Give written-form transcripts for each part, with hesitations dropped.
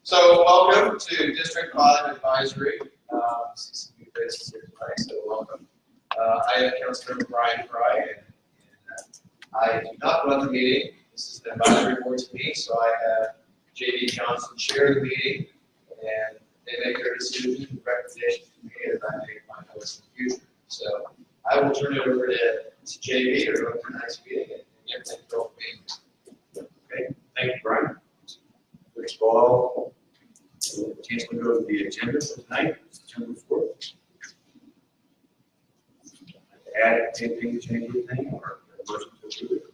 So welcome to District 5 Advisory. See some new faces here tonight, so welcome. I am Councilmember Brian Fry, and I do not run the meeting. This is the advisory board to me, so I have J.D. Johnson chair the meeting, and they make their decisions and recommendations to me as I make my notes in the future. So I will turn it over to J.D. to run tonight's meeting, and again, thank you all for being here. Okay, thank you, Brian. First of all, we'll chance to go to the agenda for tonight, September 4th. Add anything, change anything, or a motion to approve it?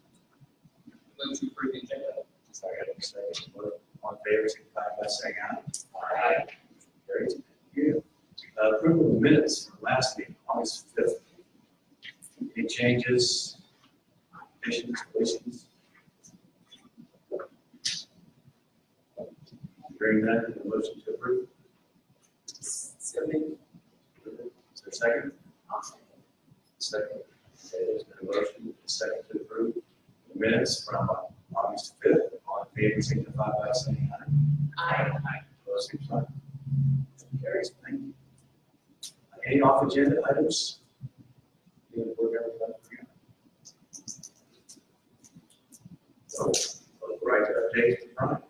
Move to approve the agenda. Second. All in favor, signify by saying aye. Aye. Carries. Thank you. Approval of the minutes from last meeting, August 5th. Any changes, additions, deletions? Hearing that, a motion to approve. Second. Is there a second? Second. Okay, there's been a motion, a second to approve the minutes from August 5th. All in favor, signify by saying aye. Aye. Aye. Opposed, same sign. Carries. Thank you. Any off-agenda items? So, right update from Brian.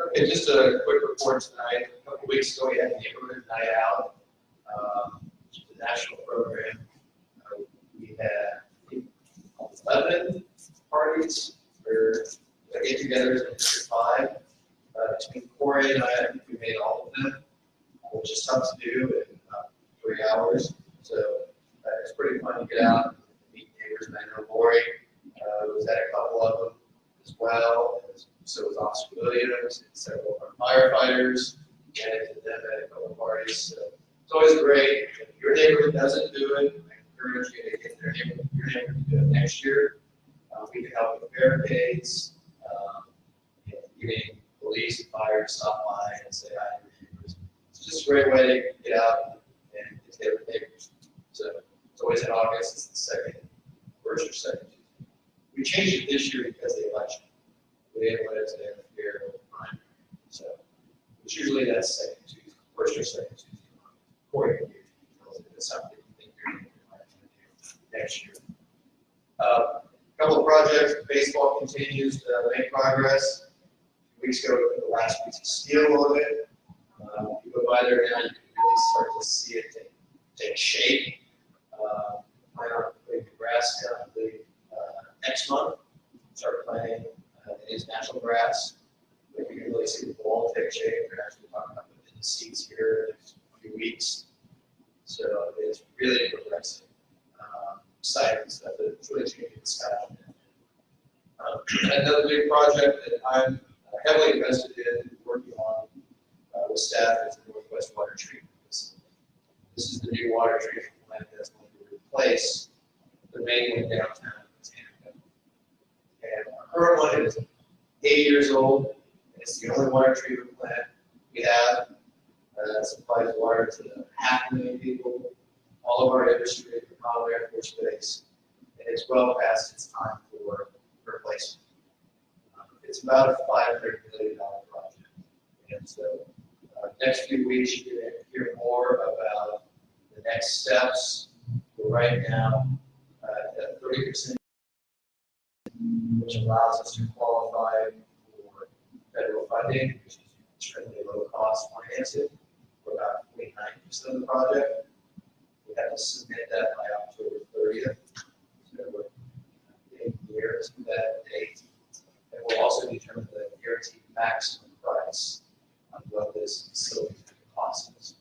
Okay, just a quick report tonight. A couple weeks ago, we had Neighborhood Night Out, which is a national program. We had 11 parties for get-togethers in District 5. Between Corey and I think we made all of them, which is tough to do in 3 hours. So it's pretty fun to get out and meet neighbors. And I know Lori was at a couple of them as well. So was Officer Williams and several of our firefighters, and them at a couple of parties. So it's always great. If your neighborhood doesn't do it, I encourage you to get your neighborhood to do it next year. We can help with barricades, getting police and fire to stop by and say hi to your neighbors. It's just a great way to get out and get to their neighbors. So it's always in August. It's the first or second Tuesday. We changed it this year because of the election. We didn't let it interfere with the primary. So it's usually that second Tuesday, first or second Tuesday. Corey can give you details if it's something you think you're going to do next year. A couple of projects. Baseball continues to make progress. 2 weeks ago, the last piece of steel of it. If you go by there now, you can really start to see it take shape. Plan on putting the grass down, I believe, next month. Start planting. It is natural grass. But you can really see the ball take shape. We're actually talking about putting the seeds here in the next few weeks. So it's really progressive. Exciting stuff. It's really changing the sky. Another big project that I'm heavily invested in, working on with staff, is the Northwest Water Treatment Facility. This is the new water treatment plant that's going to replace the main one downtown Botanica. And our current one is 8 years old. And it's the only water treatment plant we have that supplies water to 500,000 people, all of our industry, the model Air Force Base, and it's well past its time for replacement. It's about a $500 million project. And so next few weeks, you're going to hear more about the next steps. We're right now at 30%, which allows us to qualify for federal funding, which is extremely low cost financing for about 29% of the project. We have to submit that by October 30th. So we're 8 years from that date. And we'll also determine the guaranteed maximum price of what this facility is going to cost us.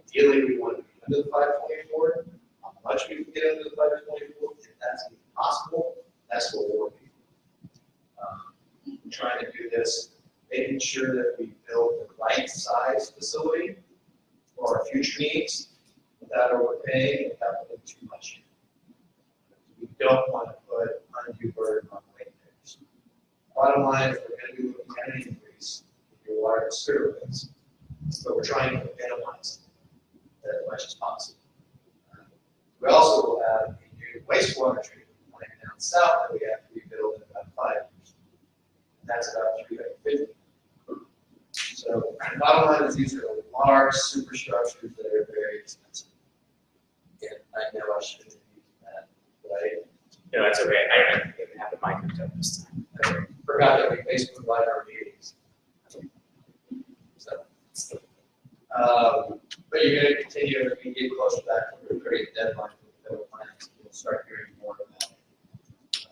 Ideally, we want to be under the 524. How much we can get under the 524, if that's even possible, that's what we're working on. We're trying to do this, making sure that we build the right size facility for our future needs without overpaying, without putting too much in. We don't want to put undue burden on ratepayers. Bottom line is we're going to be looking at an increase in your water and sewer rates, but we're trying to minimize it as much as possible. We also will have a new wastewater treatment plant down south that we have to rebuild in about 5 years. And that's about 350. So bottom line is these are large superstructures that are very expensive. And I know I shouldn't have used that, right? No, that's okay. I don't think it happened my contempt this time. I forgot that we Facebook Live our meetings. So, but you're going to continue as we get closer to that 30th deadline for the federal plans. You'll start hearing more about it.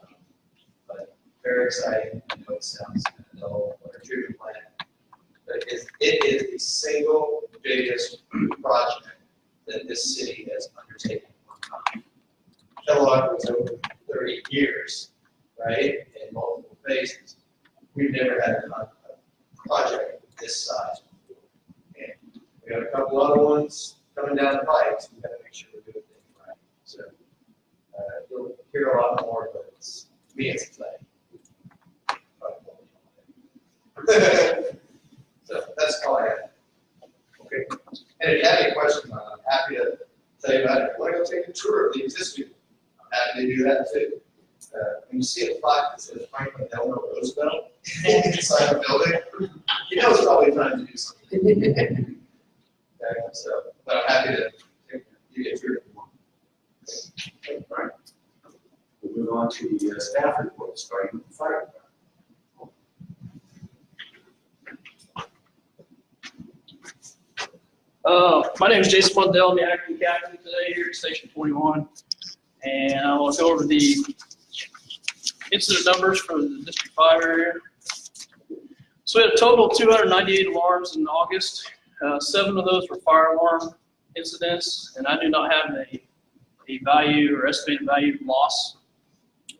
But very exciting. I know it sounds kind of dull, water treatment plant, but it is the single biggest project that this city has undertaken at one time. Kellogg was over 30 years, right, in multiple phases. We've never had a project of this size before. And we have a couple other ones coming down the pipe, so we've got to make sure we're doing things right. So you'll hear a lot more, but it's, to me, it's exciting. So that's all I have. Okay. And if you have any questions, I'm happy to tell you about it. If you want to go take a tour of the existing, I'm happy to do that too. When you see a plaque that says Franklin Delano Roosevelt inside the building, you know it's probably time to do something. Okay, so, but I'm happy to take you get through it. All right. We'll move on to the staff report, starting with the fire department. My name is Jason Mundell. I'm the acting captain today here at Station 21. And I will go over the incident numbers for the District 5 area. So we had a total of 298 alarms in August. 7 of those were fire alarm incidents, and I do not have a value or estimated value of loss.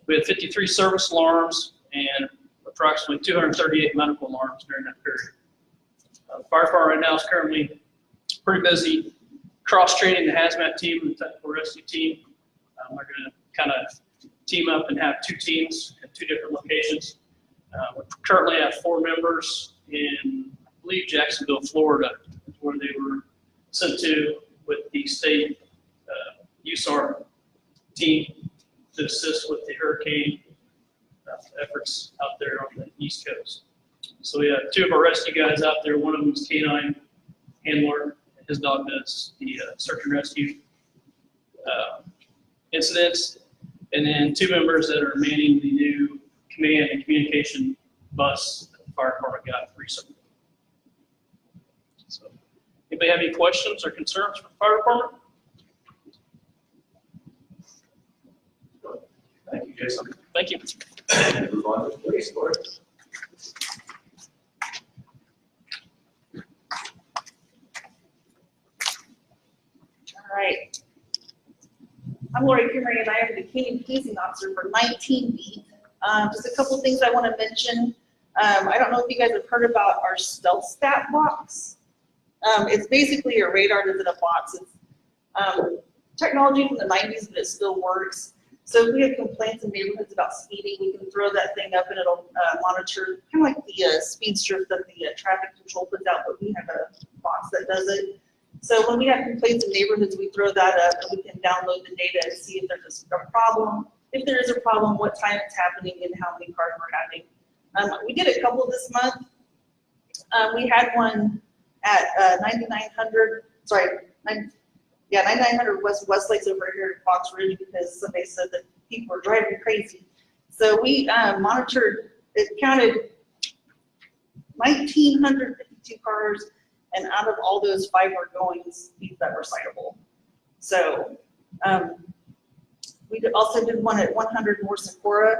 We had 53 service alarms and approximately 238 medical alarms during that period. The fire department right now is currently pretty busy cross-training the hazmat team and the technical rescue team. We're going to kind of team up and have 2 teams at 2 different locations. We currently have 4 members in, I believe, Jacksonville, Florida, where they were sent to with the state USAR team to assist with the hurricane efforts out there on the East Coast. So we have 2 of our rescue guys out there. One of them is Canine Handler. His dog does the search and rescue incidents. And then 2 members that are manning the new command and communication bus that the fire department got recently. So, anybody have any questions or concerns for the fire department? Thank you, Jason. Thank you. And move on to the police board. All right. I'm Lori Kimmery, and I am the Canyon Policing Officer for 19B. Just a couple things I want to mention. I don't know if you guys have heard about our Stealth Stat box. It's basically a radar that's in a box. It's technology from the 90s, but it still works. So if we have complaints in neighborhoods about speeding, we can throw that thing up and it'll monitor, kind of like the speed strip that the traffic control puts out, but we have a box that does it. So when we have complaints in neighborhoods, we throw that up and we can download the data and see if there's a problem. If there is a problem, what time it's happening and how many cars we're having. We did a couple this month. We had one at 9900, sorry, 9900 Westlake over here at Fox Ridge because somebody said that people were driving crazy. So we monitored, it counted 1,952 cars, and out of all those, 5 were going speeds that were citable. So we also did one at 100 More Socorro,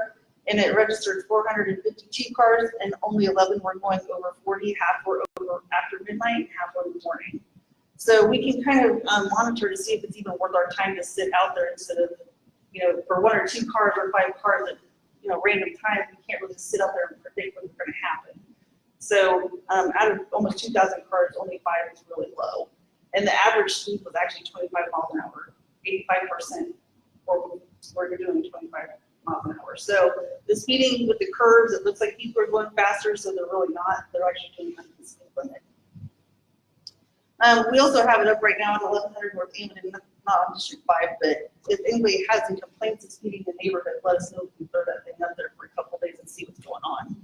and it registered 452 cars, and only 11 were going over 40. Half were over after midnight, half were in the morning. So we can kind of monitor to see if it's even worth our time to sit out there instead of, for 1 or 2 cars or 5 cars at, random times. We can't really sit out there and predict what's going to happen. So out of almost 2,000 cars, only 5 was really low. And the average speed was actually 25 miles an hour, 85%, or we're doing 25 miles an hour. So the speeding with the curves, it looks like people are going faster, so they're really not. They're actually doing under the speed limit. We also have it up right now at 1100 North Amity, not on District 5, but if anybody has any complaints of speeding in the neighborhood, let us know. We can throw that thing up there for a couple of days and see what's going on.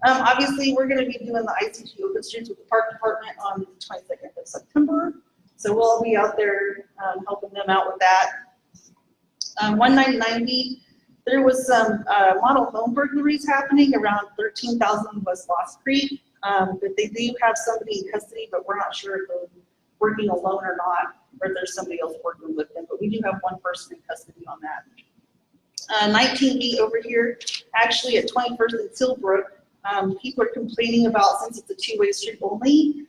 Obviously, we're gonna be doing the ICT Open Streets with the Park Department on the 22nd of September. So we'll be out there helping them out with that. 1990, there was some model home burglaries happening around 13,000 West Lost Creek. But they do have somebody in custody, but we're not sure if they're working alone or not, or if there's somebody else working with them. But we do have one person in custody on that. 19B over here, actually at 21st and Tilbrook, people are complaining about, since it's a two-way street only,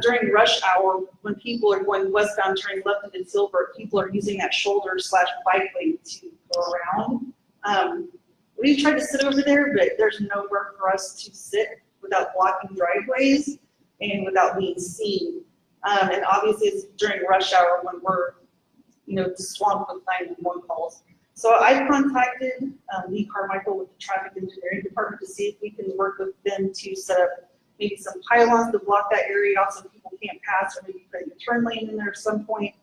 during rush hour, when people are going westbound turning left into Tilbrook, people are using that shoulder/bike lane to go around. We tried to sit over there, but there's nowhere for us to sit without blocking driveways and without being seen. And obviously it's during rush hour when we're, swamped with 911 calls. So I contacted Lee Carmichael with the Traffic Engineering Department to see if we can work with them to set up maybe some pylons to block that area off so people can't pass, or maybe put a turn lane in there at some point.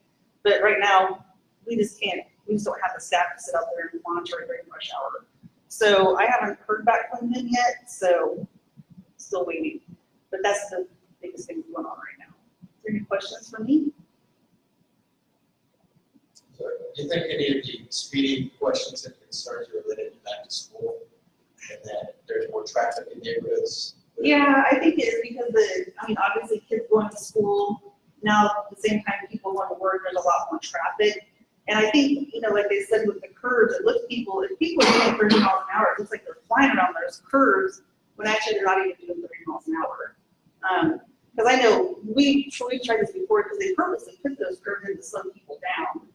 But right now, we just can't. We just don't have the staff to sit out there and monitor it during rush hour. So I haven't heard back from them yet, so still waiting. But that's the biggest thing going on right now. Is there any questions for me? So do you think any of the speeding questions and concerns are related to back to school, and that there's more traffic in neighborhoods? Yeah, I think it is because obviously kids going to school, now at the same time people going to work, there's a lot more traffic. And I think, like they said with the curves, it looks if people are doing 30 miles an hour, it looks like they're flying around those curves when actually they're not even doing 30 miles an hour. Because I know we've tried this before because they purposely put those curves in to slow people down.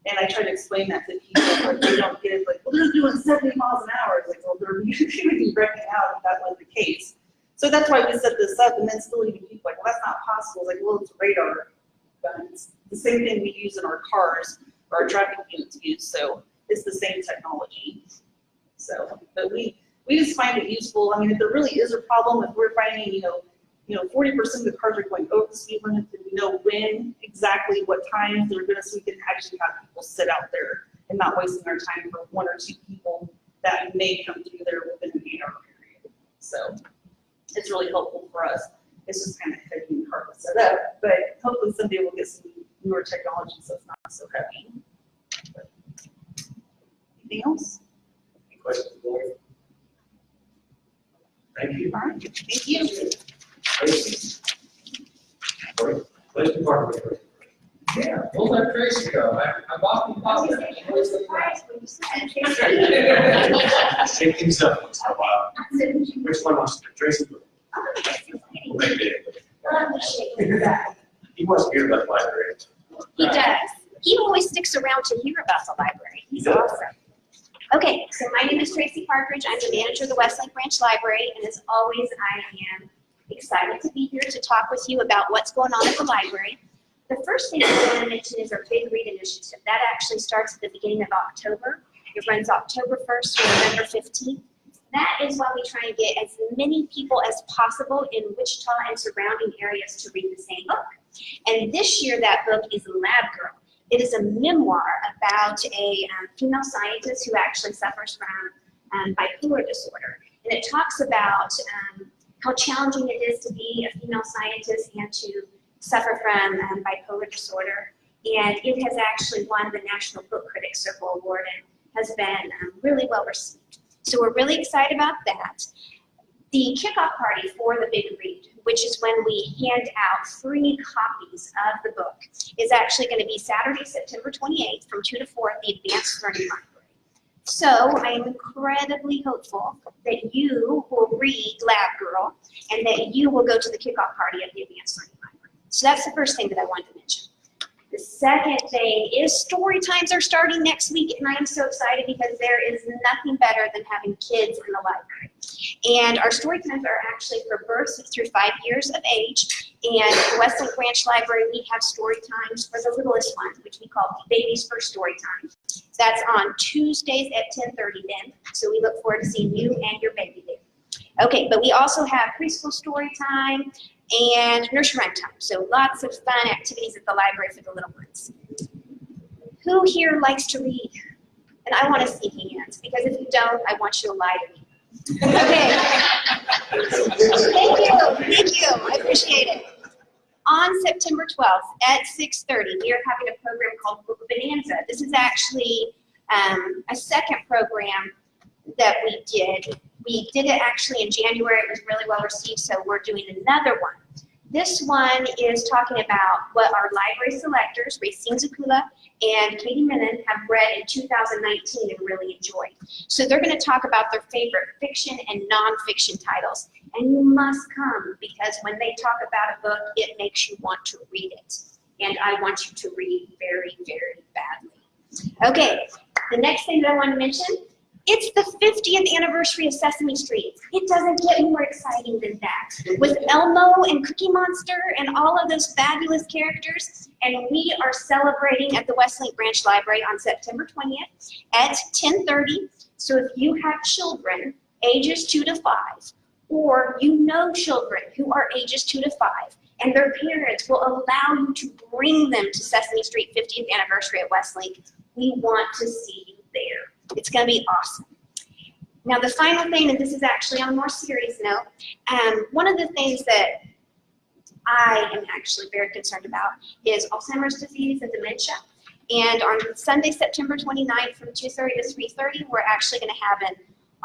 And I try to explain that to people, but they don't get it. Like, well, they're doing 70 miles an hour. It's like, well, they're usually wrecking out if that was the case. So that's why we set this up, and then still even people like, well, that's not possible. It's like, well, it's radar guns. The same thing we use in our cars, or our traffic units use. So it's the same technology. So, but we just find it useful. If there really is a problem, if we're finding, 40% of the cars are going over the speed limit, and we know when exactly what times they're going to, so we can actually have people sit out there and not wasting our time for one or two people that may come through there within an 8-hour period. So it's really helpful for us. It's just kind of heavy and hard to set up, but hopefully someday we'll get some newer technology so it's not so heavy. But anything else? Any questions, Lori? Thank you. All right, thank you. Tracy. Police Department. Yeah, we'll let Tracy go. I'm often positive. Shake things up once in a while. Which one wants to, Tracy? We'll make it. He wants to hear about the library. He does. He always sticks around to hear about the library. He's He does. awesome. Okay, so my name is Tracy Partridge. I'm the manager of the Westlake Branch Library, and as always, I am excited to be here to talk with you about what's going on at the library. The first thing I want to mention is our Big Read Initiative. That actually starts at the beginning of October. It runs October 1st to November 15th. That is why we try and get as many people as possible in Wichita and surrounding areas to read the same book. And this year, that book is Lab Girl. It is a memoir about a female scientist who actually suffers from bipolar disorder. And it talks about how challenging it is to be a female scientist and to suffer from bipolar disorder. And it has actually won the National Book Critics Circle Award and has been really well received. So we're really excited about that. The kickoff party for the Big Read, which is when we hand out free copies of the book, is actually going to be Saturday, September 28th from 2 to 4 at the Advanced Learning Library. So I am incredibly hopeful that you will read Lab Girl and that you will go to the kickoff party at the Advanced Learning Library. So that's the first thing that I wanted to mention. The second thing is story times are starting next week, and I am so excited because there is nothing better than having kids in the library. And our story times are actually for birth through 5 years of age. And at the Westlake Branch Library, we have story times for the littlest ones, which we call Babies First Story Time. That's on Tuesdays at 10:30 then. So we look forward to seeing you and your baby there. Okay, but we also have preschool story time and nursery rhyme time. So lots of fun activities at the library for the little ones. Who here likes to read? And I want to see hands, because if you don't, I want you to lie to me. Okay. Thank you, I appreciate it. On September 12th at 6:30, we are having a program called Book Bonanza. This is actually a second program that we did. We did it actually in January. It was really well received, so we're doing another one. This one is talking about what our library selectors, Racine Zakula and Katie Menon, have read in 2019 and really enjoyed. So they're going to talk about their favorite fiction and nonfiction titles. And you must come, because when they talk about a book, it makes you want to read it. And I want you to read very, very badly. Okay, the next thing that I want to mention, it's the 50th anniversary of Sesame Street. It doesn't get more exciting than that. With Elmo and Cookie Monster and all of those fabulous characters, and we are celebrating at the Westlake Branch Library on September 20th at 10:30. So if you have children ages 2 to 5, or you know children who are ages 2 to 5, and their parents will allow you to bring them to Sesame Street 50th anniversary at Westlake, we want to see you there. It's going to be awesome. Now the final thing, and this is actually on a more serious note, one of the things that I am actually very concerned about is Alzheimer's disease and dementia. And on Sunday, September 29th from 2:30 to 3:30, we're actually going to have an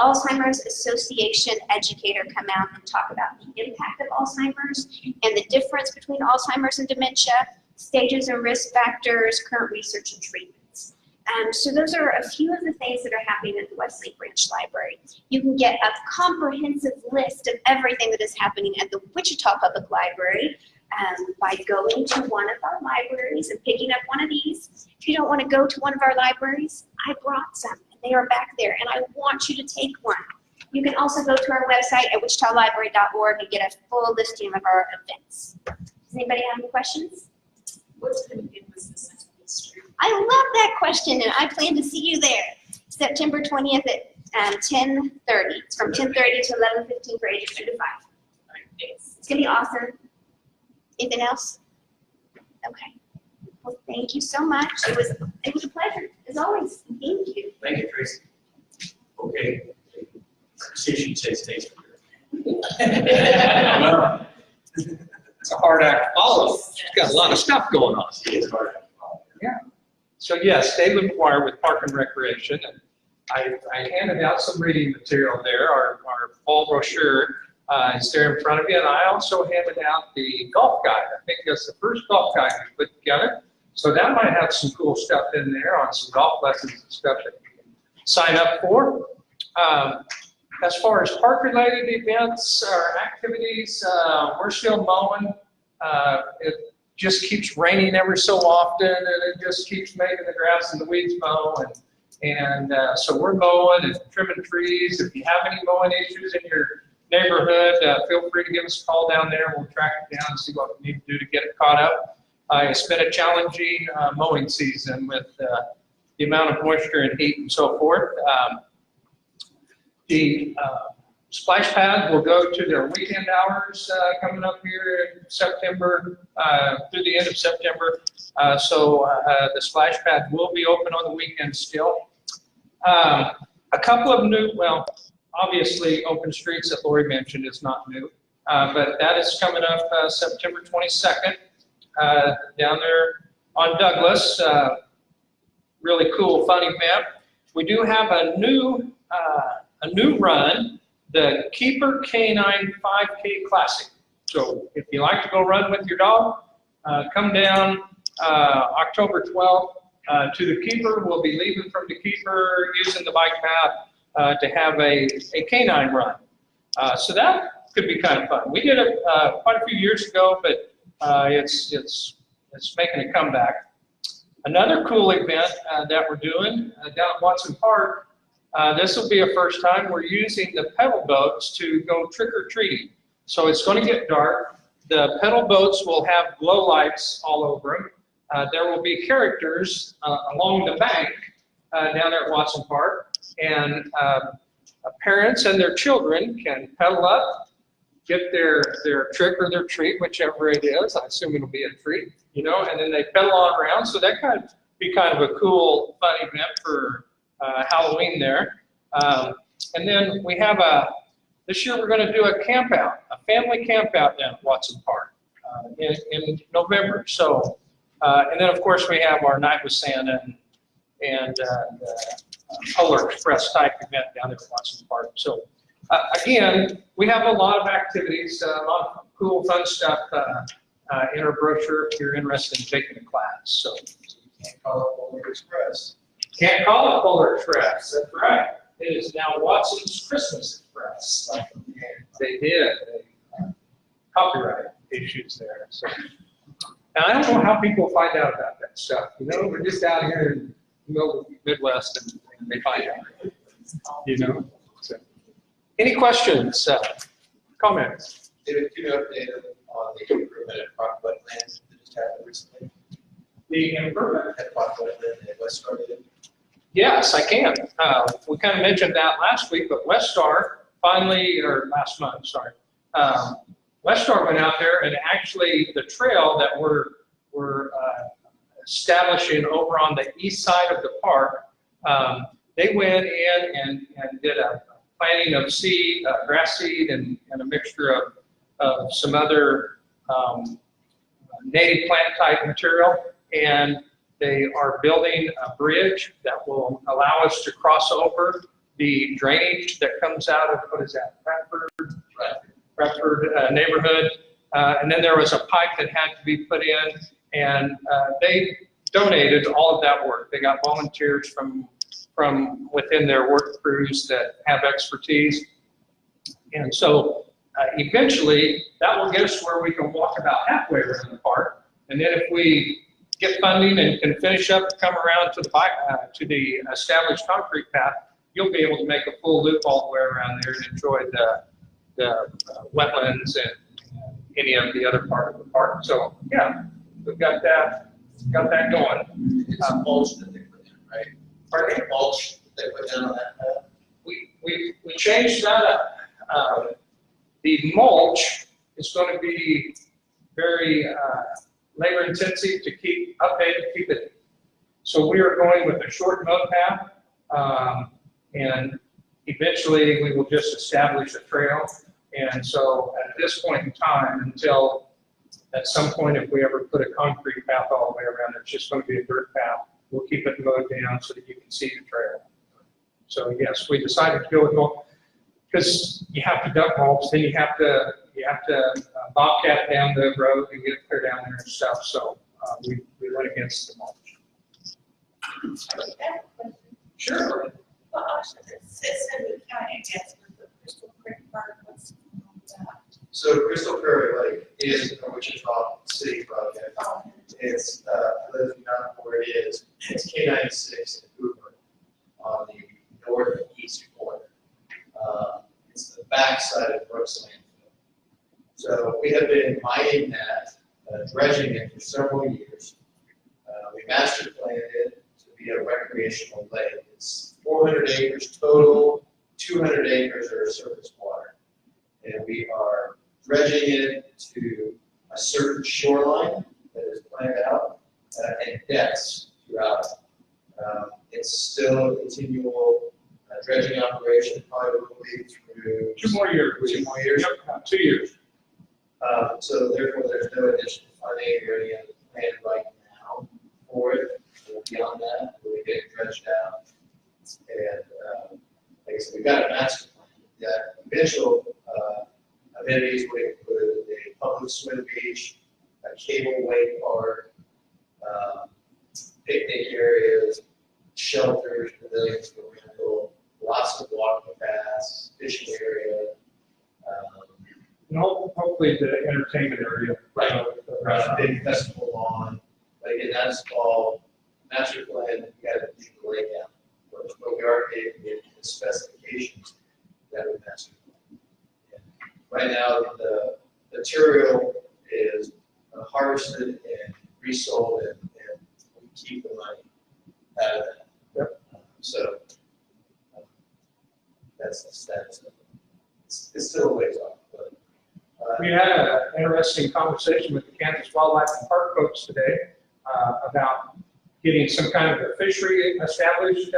Alzheimer's Association educator come out and talk about the impact of Alzheimer's and the difference between Alzheimer's and dementia, stages and risk factors, current research and treatments. So those are a few of the things that are happening at the Westlake Branch Library. You can get a comprehensive list of everything that is happening at the Wichita Public Library by going to one of our libraries and picking up one of these. If you don't want to go to one of our libraries, I brought some, and they are back there, and I want you to take one. You can also go to our website at wichitalibrary.org and get a full listing of our events. Does anybody have any questions? What's going to be with the Sesame Street? I love that question, and I plan to see you there. September 20th at 10:30. It's from 10:30 to 11:15 for ages 2 to 5. It's going to be awesome. Anything else? Okay. Well, thank you so much. It was a pleasure, as always. Thank you. Thank you, Tracy. Okay. See if she says stays for her. It's a hard act to follow. It's got a lot of stuff going on. She is hard. So yes, David McGuire with Park and Recreation, and I handed out some reading material there. Our fall brochure is there in front of you, and I also handed out the golf guide. I think that's the first golf guide we put together. So that might have some cool stuff in there on some golf lessons and stuff that you can sign up for. As far as park-related events or activities, we're still mowing. It just keeps raining every so often, and it just keeps making the grass and the weeds mow. And so we're mowing and trimming trees. If you have any mowing issues in your neighborhood, feel free to give us a call down there. We'll track it down and see what we need to do to get it caught up. It's been a challenging mowing season with the amount of moisture and heat and so forth. The splash pad will go to their weekend hours coming up here in September, through the end of September. So the splash pad will be open on the weekend still. A couple of new, well, obviously Open Streets that Lori mentioned is not new, but that is coming up September 22nd down there on Douglas. Really cool, fun event. We do have a new run, the Keeper Canine 5K Classic. So if you like to go run with your dog, come down October 12th to the Keeper. We'll be leaving from the Keeper using the bike path to have a canine run. So that could be kind of fun. We did it quite a few years ago, but it's making a comeback. Another cool event that we're doing down at Watson Park, this will be a first time. We're using the pedal boats to go trick-or-treating. So it's going to get dark. The pedal boats will have glow lights all over them. There will be characters along the bank down there at Watson Park. And parents and their children can pedal up, get their trick or their treat, whichever it is. I assume it'll be a treat, you know, and then they pedal on around. So that could be kind of a cool, fun event for Halloween there. And then we have this year we're going to do a camp out, a family camp out down at Watson Park in November. So, and then of course we have our Night with Santa and the Polar Express type event down there at Watson Park. So again, we have a lot of activities, a lot of cool, fun stuff in our brochure if you're interested in taking a class. So Can't call it Polar Express. can't call it Polar Express. That's right. It is now Watson's Christmas Express. They did. Copyright issues there. So now I don't know how people find out about that stuff. You know, we're just out here in the middle of the Midwest and they find out. You know. So, any questions? Comments? David, do you update on the improvement at Park Wetlands that just happened recently? The improvement? At Park Wetland at West Star did? Yes, I can. We kind of mentioned that last week, but Westar finally, or last month, sorry. Westar went out there and actually the trail that we're establishing over on the east side of the park, they went in and did a planting of seed, grass seed, and a mixture of some other native plant type material. And they are building a bridge that will allow us to cross over the drainage that comes out of, what is that, Bradford neighborhood. And then there was a pipe that had to be put in, and they donated all of that work. They got volunteers from within their work crews that have expertise. And so eventually that will get us where we can walk about halfway around the park. And then if we get funding and can finish up and come around to the established concrete path, you'll be able to make a full loop all the way around there and enjoy the wetlands and any of the other part of the park. So yeah, we've got that going. It's a mulch that they put in, right? Pardon me? Mulch that they put down on that path. We changed that up. The mulch is going to be very labor intensive to keep updated, keep it. So we are going with a short mud path, and eventually we will just establish a trail. And so at this point in time, until at some point if we ever put a concrete path all the way around, it's just going to be a dirt path. We'll keep it mowed down so that you can see the trail. So yes, we decided to go with mulch because you have to dump mulch, then you have to bobcat down the road and get it clear down there and stuff. So we went against the mulch. Sure. So Crystal Prairie Lake is a Wichita City project. It's, for those who don't know where it is, it's K96 in Hoover on the northeast corner. It's the backside of Brooks Landfill. So we have been mining that, dredging it for several years. We master planned it to be a recreational lake. It's 400 acres total, 200 acres are surface water. And we are dredging it to a certain shoreline that is planned out and depths throughout. It's still a continual dredging operation, probably will be through 2 more years. 2 more years. Yep, 2 years. So therefore, there's no additional funding or any other plan right now for it. Beyond that, we'll get it dredged out. And like I said, we've got a master plan. The eventual amenities would include a public swim beach, a cableway park, picnic areas, shelters, pavilions for rental, lots of walking paths, fishing area. And hopefully the entertainment area. Right. Big festival lawn. But again, that's all master plan. We got to do the layout. But we are getting the specifications that we master plan. And right now, the material is harvested and resold, and we keep the money out of that. Yep. So that's the status of it. It's still a ways off, but. We had an interesting conversation with the Kansas Wildlife and Park folks today about getting some kind of a fishery established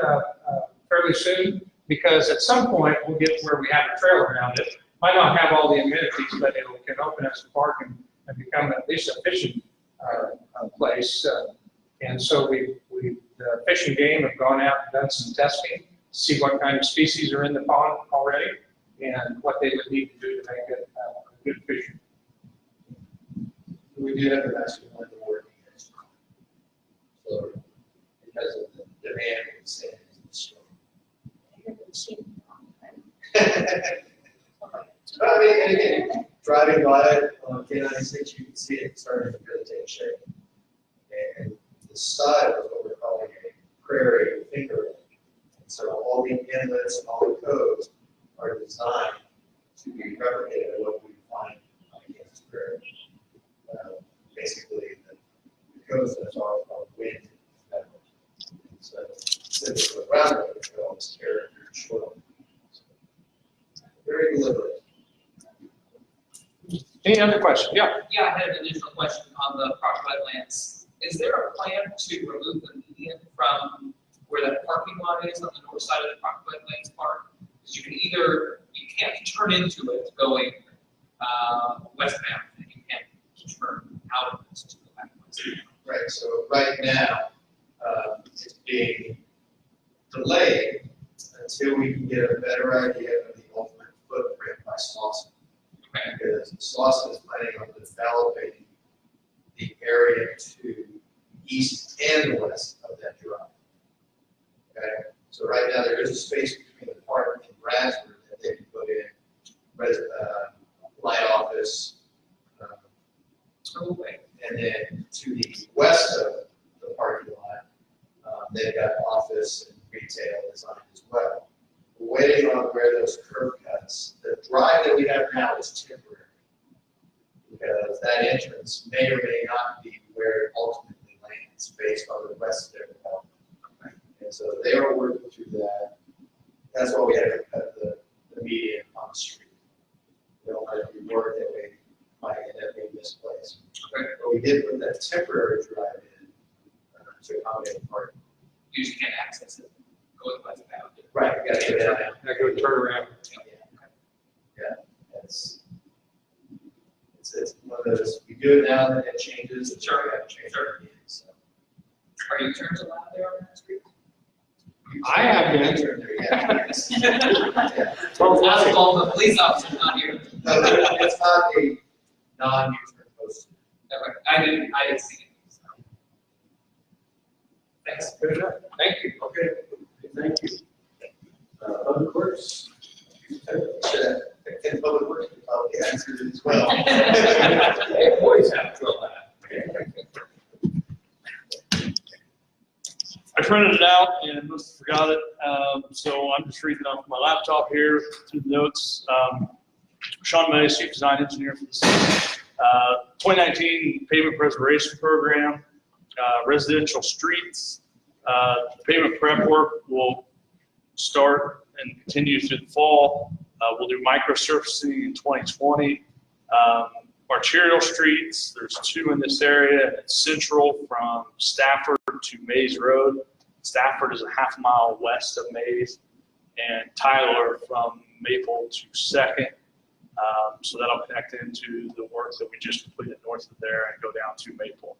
fairly soon. because at some point we'll get where we have a trail around it. Might not have all the amenities, but it can open as a park and become at least a fishing place. And so the Fish and Game have gone out and done some testing, see what kind of species are in the pond already and what they would need to do to make it a good fishing. We do have a master plan to work against. So, because of the demand of the sand is so. But I mean, and again, driving by it on K96, you can see it starting to really take shape. And the style is what we're calling a prairie fingerling. So all the inlets and all the coves are designed to be replicated of what we find on Kansas Prairie. Basically, the coves that are on wind. So since the ground we always character short. Very deliberate. Any other questions? Yeah. Yeah, I had an additional question on the park wetlands. Is there a plan to remove the median from where that parking lot is on the north side of the park wetlands park? Because you can't turn into it going westbound, and you can't turn out of it to go back west. Right, so right now, it's being delayed until we can get a better idea of the ultimate footprint by Slauson. Okay. Because Slauson is planning on developing the area to east and west of that drive. Okay, so right now there is a space between the park and Bradford that they can put in light office, Okay. and then to the west of the parking lot, they've got office and retail design as well. We're waiting on where those curb cuts, the drive that we have now is temporary. Because that entrance may or may not be where it ultimately lands based on the rest of their development. And so they are working through that. That's why we had to cut the median on the street. We don't let it be work that we might end up being misplaced. Okay. But we did put that temporary drive in to accommodate parking. You just can't access it going westbound. Right, we gotta get that. I go turn around. Yeah, it's one of those, we do it now, then it changes, and Sure. we have to change it again, so. Are you turns allowed there on that street? I have been. Turn there, yeah. Yeah. Well, the police officer's not here. No, it's not a non-U-turn posted. Okay. I didn't see it. So. Thanks. Good enough. Thank you. Okay, thank you. Public Works? Should have, in public works, we probably answered it as well. They always have to fill that. I printed it out and must have forgot it, so I'm just reading off my laptop here through the notes. Sean May, Chief Design Engineer for the city. 2019 Pavement Preservation Program, residential streets. Pavement prep work will start and continue through the fall. We'll do microsurfacing in 2020. Arterial streets, there's 2 in this area. It's central from Stafford to Mays Road. Stafford is a half mile west of Mays, and Tyler from Maple to Second. So that'll connect into the work that we just completed north of there and go down to Maple.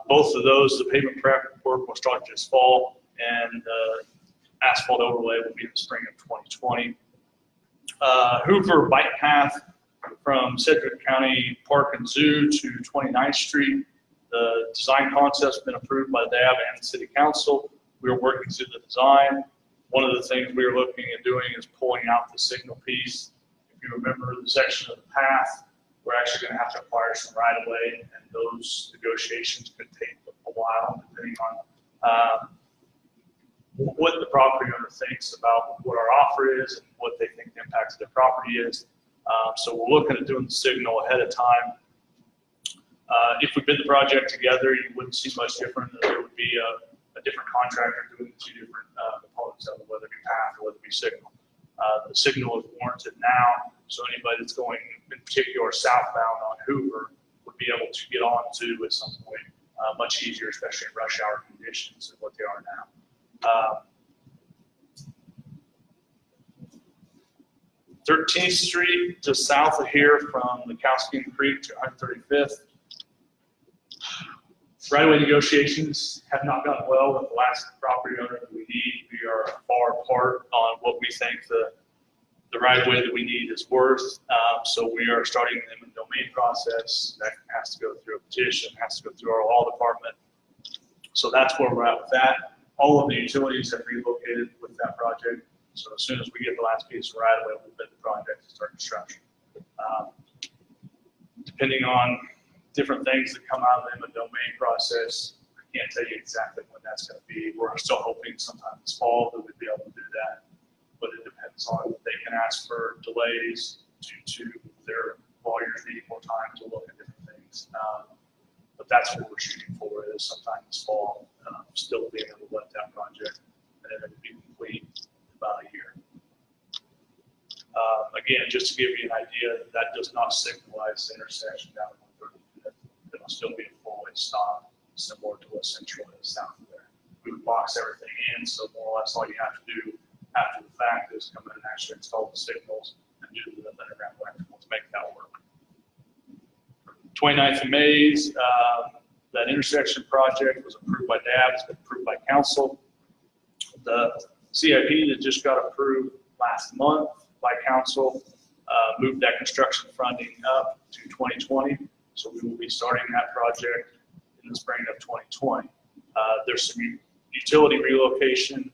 Both of those, the pavement prep work will start this fall, and asphalt overlay will be in the spring of 2020. Hoover bike path from Sedgwick County Park and Zoo to 29th Street. The design concept's been approved by DAB and the City Council. We are working through the design. One of the things we are looking at doing is pulling out the signal piece. If you remember the section of the path, we're actually going to have to acquire some right of way, and those negotiations could take a while depending on what the property owner thinks about what our offer is and what they think the impact of their property is. So we're looking at doing the signal ahead of time. If we bid the project together, you wouldn't see much different. There would be a different contractor doing the 2 different components of it, whether it be path or whether it be signal. The signal is warranted now, so anybody that's going in particular southbound on Hoover would be able to get onto at some point much easier, especially in rush hour conditions than what they are now. 13th Street, just south of here from the Cowskin Creek to 135th. Right-of-way negotiations have not gone well with the last property owner that we need. We are far apart on what we think the right-of-way that we need is worth. So we are starting the eminent domain process. That has to go through a petition, has to go through our law department. So that's where we're at with that. All of the utilities have relocated with that project. So as soon as we get the last piece of right-of-way, we'll bid the project and start construction. Depending on different things that come out of the eminent domain process, I can't tell you exactly when that's going to be. We're still hoping sometime this fall that we'd be able to do that, but it depends on, they can ask for delays due to their lawyers needing more time to look at different things. But that's what we're shooting for, is sometime this fall, still being able to let that project, and it would be complete in about a year. Again, just to give you an idea, that does not signalize the intersection down at 135th. It'll still be a four-way stop, similar to what Central is south of there. We would box everything in, so more or less all you have to do after the fact is come in and actually install the signals and do the underground electrical to make that work. 29th of May's, that intersection project was approved by DAB, it's been approved by council. The CIP that just got approved last month by council moved that construction funding up to 2020. So we will be starting that project in the spring of 2020. There's some utility relocation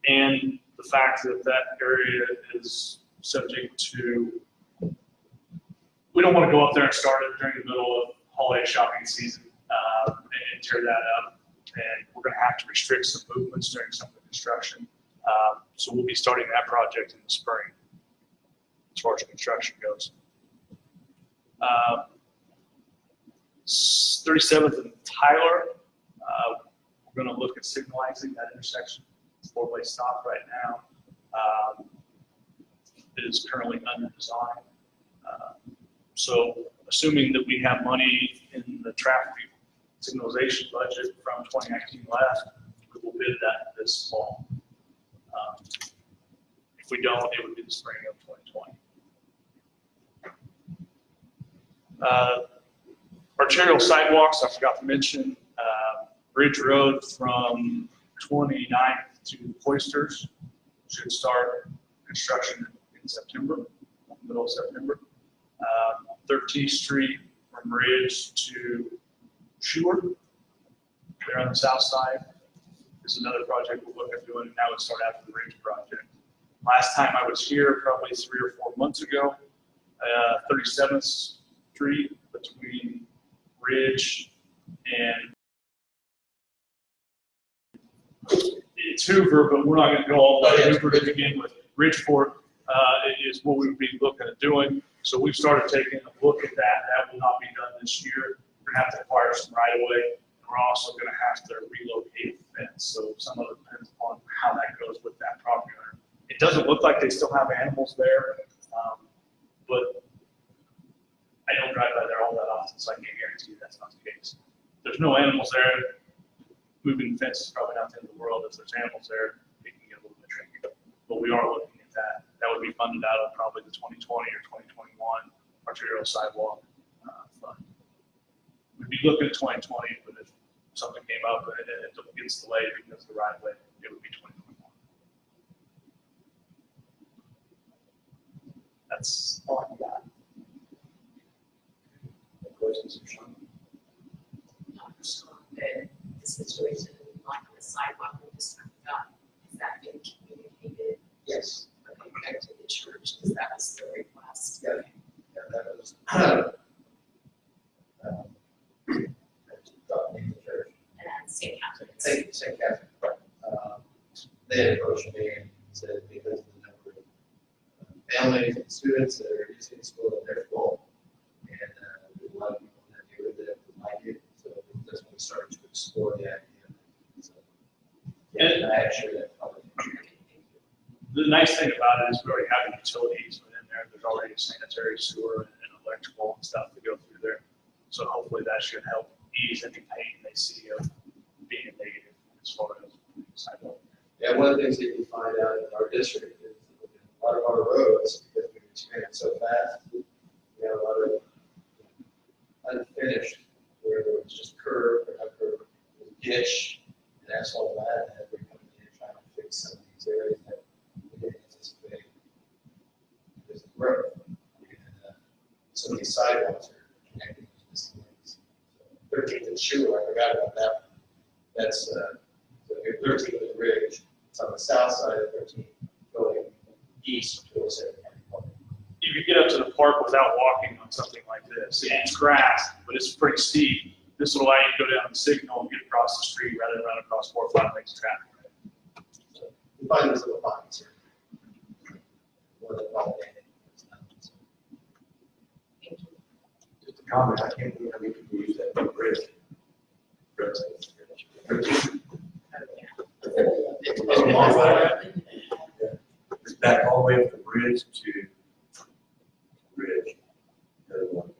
and the fact that that area is subject to, we don't want to go up there and start it during the middle of holiday shopping season and tear that up. And we're going to have to restrict some movements during some of the construction. So we'll be starting that project in the spring as far as construction goes. 37th and Tyler, we're going to look at signalizing that intersection. It's a four-way stop right now. It is currently under design. So assuming that we have money in the traffic signalization budget from 2019 left, we will bid that this fall. If we don't, it would be the spring of 2020. Arterial sidewalks, I forgot to mention, Bridge Road from 29th to Cloisters should start construction in September, middle of September. 13th Street from Ridge to Schuler, there on the south side, is another project we'll look at doing, and that would start after the Ridge project. Last time I was here, probably 3 or 4 months ago, 37th Street between Ridge and it's Hoover, but we're not going to go all the way to Hoover to begin with. Ridgeport is what we would be looking at doing. So we've started taking a look at that. That will not be done this year. We're going to have to acquire some right of way. We're also going to have to relocate the fence. So some of it depends on how that goes with that property owner. It doesn't look like they still have animals there, but I don't drive by there all that often, so I can't guarantee you that's not the case. There's no animals there. Moving the fence is probably not the end of the world. If there's animals there, it can get a little bit tricky. But we are looking at that. That would be funded out of probably the 2020 or 2021 arterial sidewalk fund. We'd be looking at 2020, but if something came up and it gets delayed because of the right of way, it would be 2021. That's all I got. Questions, Sean? The situation like the sidewalk we just talked about, is that being communicated? Yes. Okay, back to the church, because that was the request. Yeah. Yeah, that was. And St. Catherine's. St. Catherine. They had approached me and said because of the number of families and students that are using the school, that they're full. And there's a lot of people in that neighborhood that like it, so that's when we started to explore the idea. So, yeah, I actually that probably. The nice thing about it is we already have the utilities within there. There's already sanitary sewer and electrical and stuff to go through there. So hopefully that should help ease any pain they see of being negative as far as sidewalk. Yeah, one of the things that you find out in our district is a our roads, because we expanded so fast. We have a lot of unfinished, where there was just curb, or not curb, ditch, and asphalt that, and we're coming in trying to fix some of these areas that we didn't anticipate. Because of growth. And, some of these sidewalks are connecting to these things. 13th and Schuler, I forgot about that. That's, the 13th is Ridge. It's on the south side of 13th, going east towards it. You could get up to the park without walking on something like this. It's grass, but it's pretty steep. This will allow you to go down the signal and get across the street rather than run across 4 or 5 lanes of traffic. So we find these little pockets here. More than one day. Just a comment, I can't believe how many people use that big bridge. It's back all the way up the bridge to Ridge. The other one.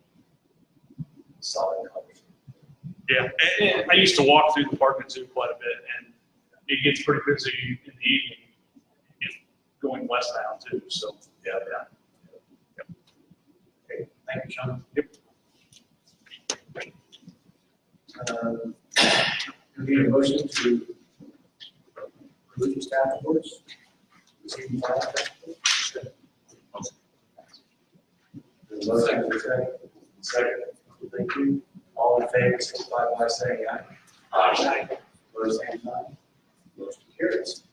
Solid colors. Yeah, and I used to walk through the park and zoo quite a bit, and it gets pretty busy in the evening, if going westbound too, so, yeah. Okay, thank you, Sean. Yep. Do we need a motion to approve the staff reports? Receive the staff reports? Motion to second. Thank you. All in favor, signify by saying aye. Aye. Opposed, same sign. Motion carries.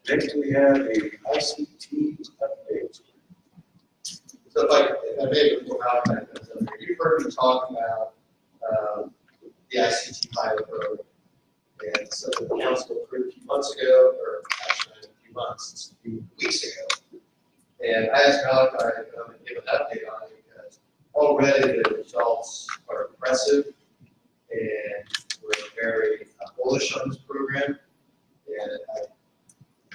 Next, we have a ICT update. So if I may, before Malachi comes up here, you've heard me talk about the ICT pilot program. And so the council approved a few months ago, or actually a few months, it's a few weeks ago. And I asked Malachi to come and give an update on it because already the results are impressive and we're very bullish on this program. And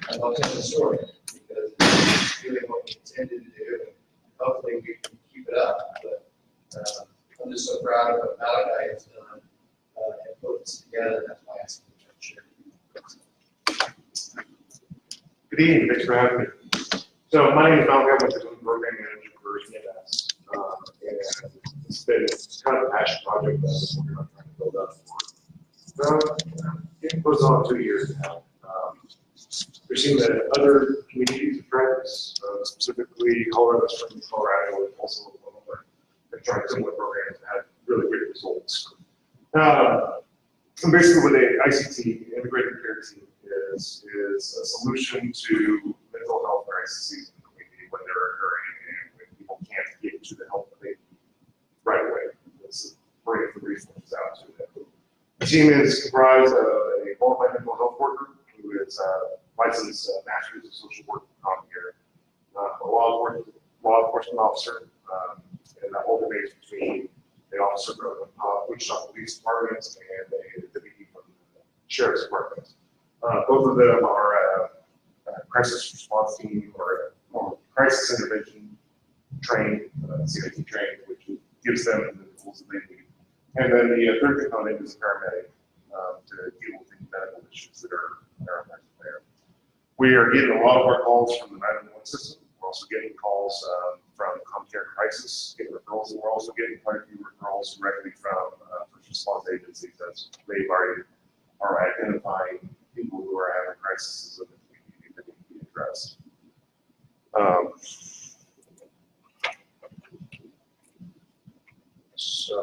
I love telling the story because it's doing what we intended to do. And hopefully we can keep it up. But I'm just so proud of what Malachi has done and put this together. That's why I asked him to share. Good evening, thanks for having me. So my name is Malcolm, I'm the program manager for CMS. And it's been kind of a passion project that we're trying to build up for. It goes on 2 years now. We've seen that other communities have tried this, specifically Colorado Springs, Colorado, and also Oklahoma, have tried similar programs and had really great results. And basically what the ICT, Integrated Care Team, is a solution to mental health crises in the community when they're occurring and when people can't get to the help that they need right away. It's bringing the resources out to them. The team is comprised of a qualified mental health worker who is licensed master's of social work from here, a law enforcement officer, and that alternates between the officer from Wichita Police Department and a deputy from the Sheriff's Department. Both of them are crisis response team or crisis intervention trained, CIT trained, which gives them the tools that they need. And then the third component is a paramedic to deal with any medical issues that are there. We are getting a lot of our calls from the 911 system. We're also getting calls from CommCare Crisis, getting referrals, and we're also getting quite a few referrals directly from first response agencies as they are identifying people who are having crises in the community that need to be addressed. So,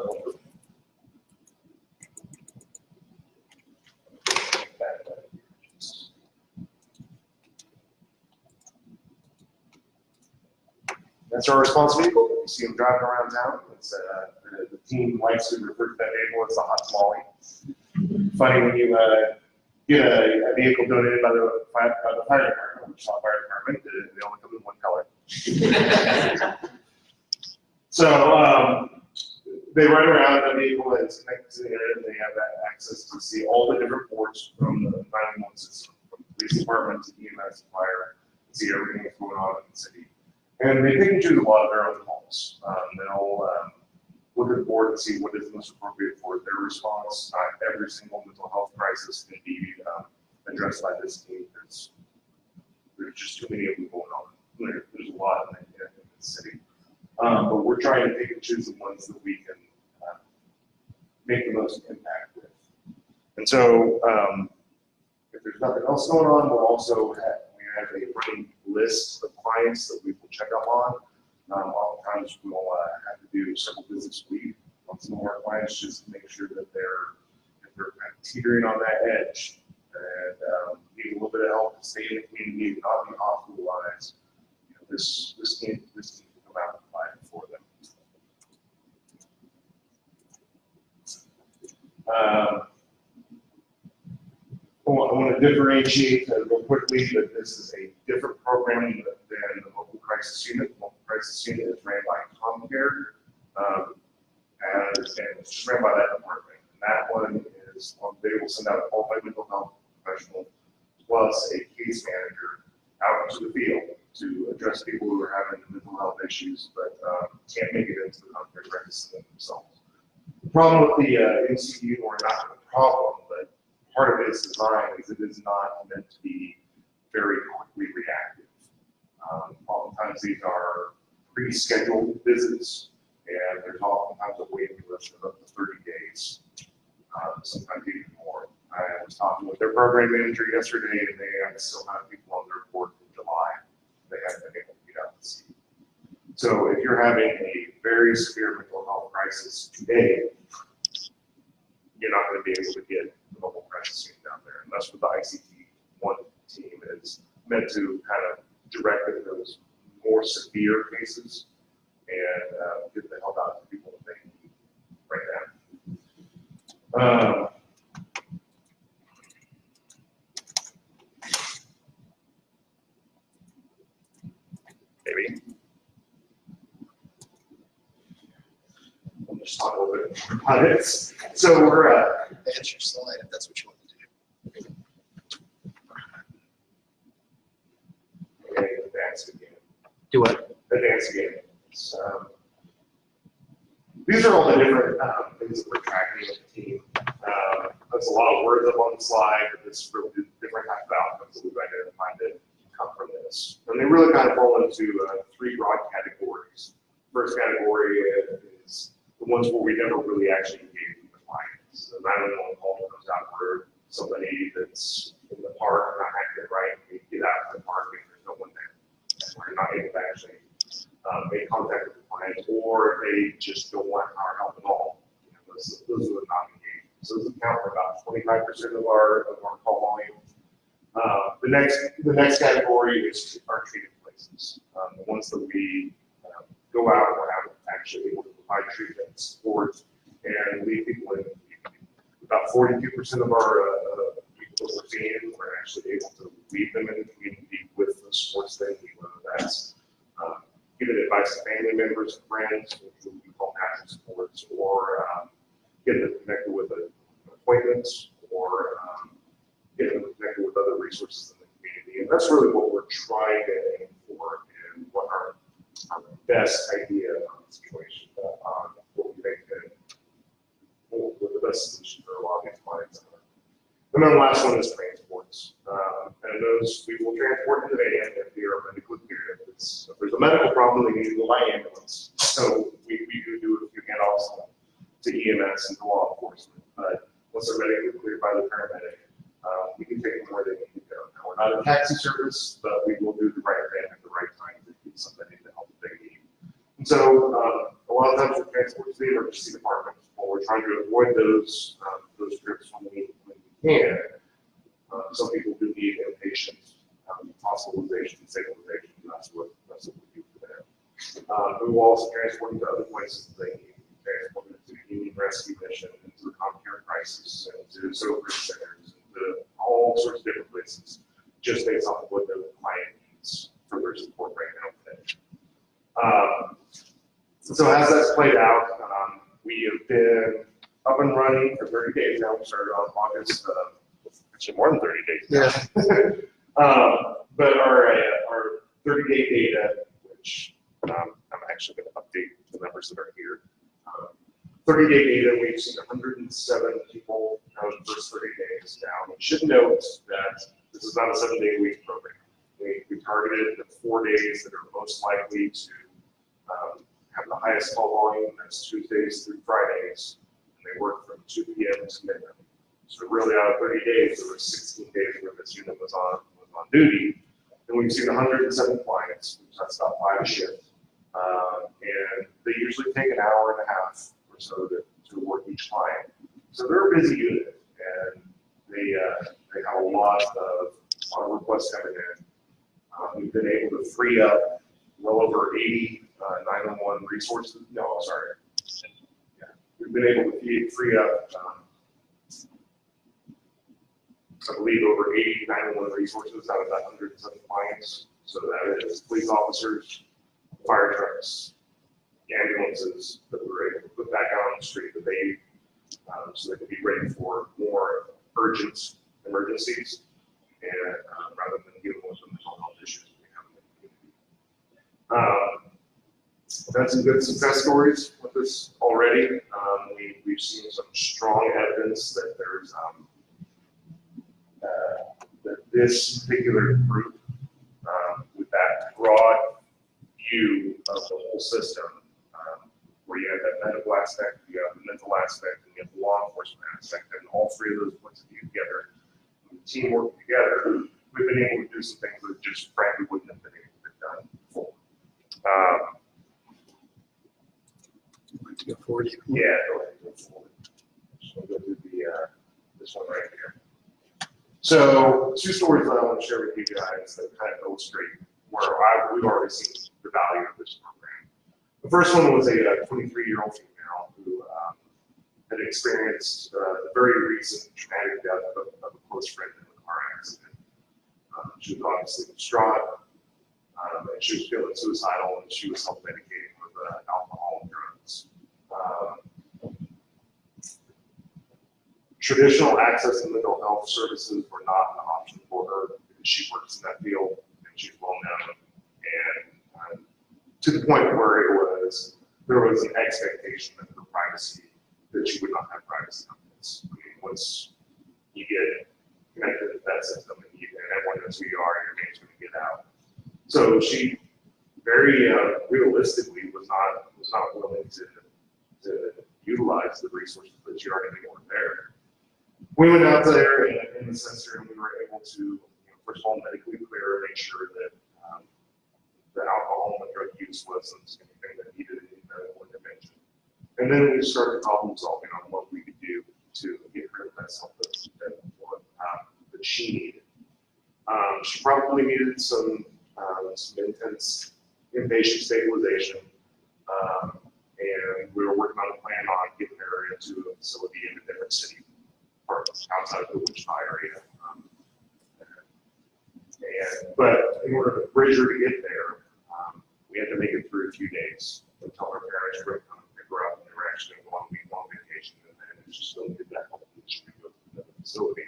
that's our response vehicle. You see them driving around town. It's the team likes to refer to that vehicle as the hot tamale. Funny when you get a vehicle donated by the fire department, which is not fire department, they only come in one color. So they ride around the vehicle and it's connected to the internet, and they have that access to see all the different ports from the 911 system, from the police department to EMS and fire, to see everything that's going on in the city. And they pick and choose a lot of their own calls. They'll look at the board and see what is most appropriate for their response. Not every single mental health crisis can be addressed by this team. There's just too many of them going on. There's a lot in the city. But we're trying to pick and choose the ones that we can make the most impact with. And so, if there's nothing else going on, we'll also have a running list of clients that we will check up on. Oftentimes we'll have to do several visits a week on some of our clients just to make sure that if they're kind of teetering on that edge and need a little bit of help to stay in the community and not be hospitalized, this team can come out and provide for them. I want to differentiate real quickly that this is a different program than the local crisis unit. The local crisis unit is ran by ComCare, and it's just ran by that department. And that one is, they will send out a qualified mental health professional plus a case manager out into the field to address people who are having mental health issues but can't make it into the ComCare crisis center themselves. The problem with the MCU, or not the problem, but part of its design is it is not meant to be very quickly reactive. Oftentimes these are pre-scheduled visits, and there's oftentimes a waiting list of up to 30 days, sometimes even more. I was talking with their program manager yesterday, and they still have people on their board in July. They haven't been able to get out to see. So if you're having a very severe mental health crisis today, you're not going to be able to get the mobile crisis team down there. And that's what the ICT-1 team is meant to kind of direct at those more severe cases and get the help out to people that they need right now. Maybe. I'll just talk a little bit about it. So we're Advance your slide if that's what you want to do. okay, advance again. Do what? Advance again. So, these are all the different things that we're tracking with the team. There's a lot of words up on the slide, but this is really different type of outcomes that we've identified that come from this. And they really kind of fall into three broad categories. First category is the ones where we never really actually engage with the client. So 911 call comes out for somebody that's in the park, not acting right, we get out of the park and there's no one there. We're not able to actually make contact with the client, or they just don't want our help at all. Those are the non-engaged. So those account for about 25% of our call volume. The next category is our treated places. The ones that we go out and we're actually able to provide treatment support and lead people in. About 42% of our people that we're seeing, we're actually able to lead them in the community with the supports they need, whether that's giving advice to family members and friends, which we call passive supports, or get them connected with an appointment, or get them connected with other resources in the community. And that's really what we're trying to aim for, and what our best idea of the situation, on what we think what the best solution for a lot of these clients are. And then the last one is transports. And those we will transport in the van if they are medically cleared. If there's a medical problem, they need to go by ambulance. So we do a few handoffs to EMS and to law enforcement. But once they're medically cleared by the paramedic, we can take them where they need to go. Now, we're not a taxi service, but we will do the right thing at the right time to get somebody the help that they need. And so a lot of times we transport to the emergency department, or we're trying to avoid those trips when we can. Some people do need inpatient hospitalization, stabilization. That's what we do for them. We will also transport them to other places that they need. Transport them to the Union Rescue Mission, into the ComCare crisis, and to Sober centers, and to all sorts of different places, just based off of what the client needs for their support right now today. So as that's played out, we have been up and running for 30 days now. We started on August, actually more than 30 days now. But our 30-day data, which I'm actually going to update the numbers that are here. 30-day data, we've seen 107 people in the first 30 days. Now, we should note that this is not a 7-day-a-week program. We targeted the 4 days that are most likely to have the highest call volume. That's Tuesdays through Fridays, and they work from 2 p.m. to midnight. So really, out of 30 days, there were 16 days where this unit was on duty, and we've seen 107 clients, which that's about 5 shifts. And they usually take an hour and a half or so to work each client. So they're a busy unit, and they have a lot of requests coming in. We've been able to free up well over 80 911 resources. No, sorry. Yeah. We've been able to free up, I believe, over 80 911 resources out of that 107 clients. So that is police officers, fire trucks, ambulances that we were able to put back out on the street that they so they could be ready for more urgent emergencies, and rather than dealing with the mental health issues that we have in the community. We've had some good success stories with this already. We've seen some strong evidence that there's that this particular group, with that broad view of the whole system, where you have that medical aspect, you have the mental aspect, and you have the law enforcement aspect, and all three of those points of view together, teamwork together, we've been able to do some things that just frankly wouldn't have been able to be done before. Go forward. Yeah, go ahead, go forward. So we'll go to this one right here. So 2 stories that I want to share with you guys that kind of illustrate where we've already seen the value of this program. The first one was a 23-year-old female who had experienced the very recent traumatic death of a close friend in a car accident. She was obviously distraught, and she was feeling suicidal, and she was self-medicating with alcohol and drugs. Traditional access to mental health services were not an option for her because she works in that field and she's well known. And to the point where there was an expectation of her privacy, that she would not have privacy on this. I mean, once you get connected to that system and everyone knows who you are, your name's going to get out. So she very realistically was not willing to utilize the resources that she already knew were there. We went out there in the sensor and we were able to, first of all, medically clear, make sure that the alcohol and drug use wasn't anything that needed any medical intervention. And then we started problem solving on what we could do to get rid of that stuff that she needed. She probably needed some intense inpatient stabilization, and we were working on a plan on getting her into a facility in a different city, or outside of the Wichita area. But in order to bridge her to get there, we had to make it through a few days until her parents were going to pick her up, and they were actually going on a week-long vacation, and then she still needed that help to go to the facility.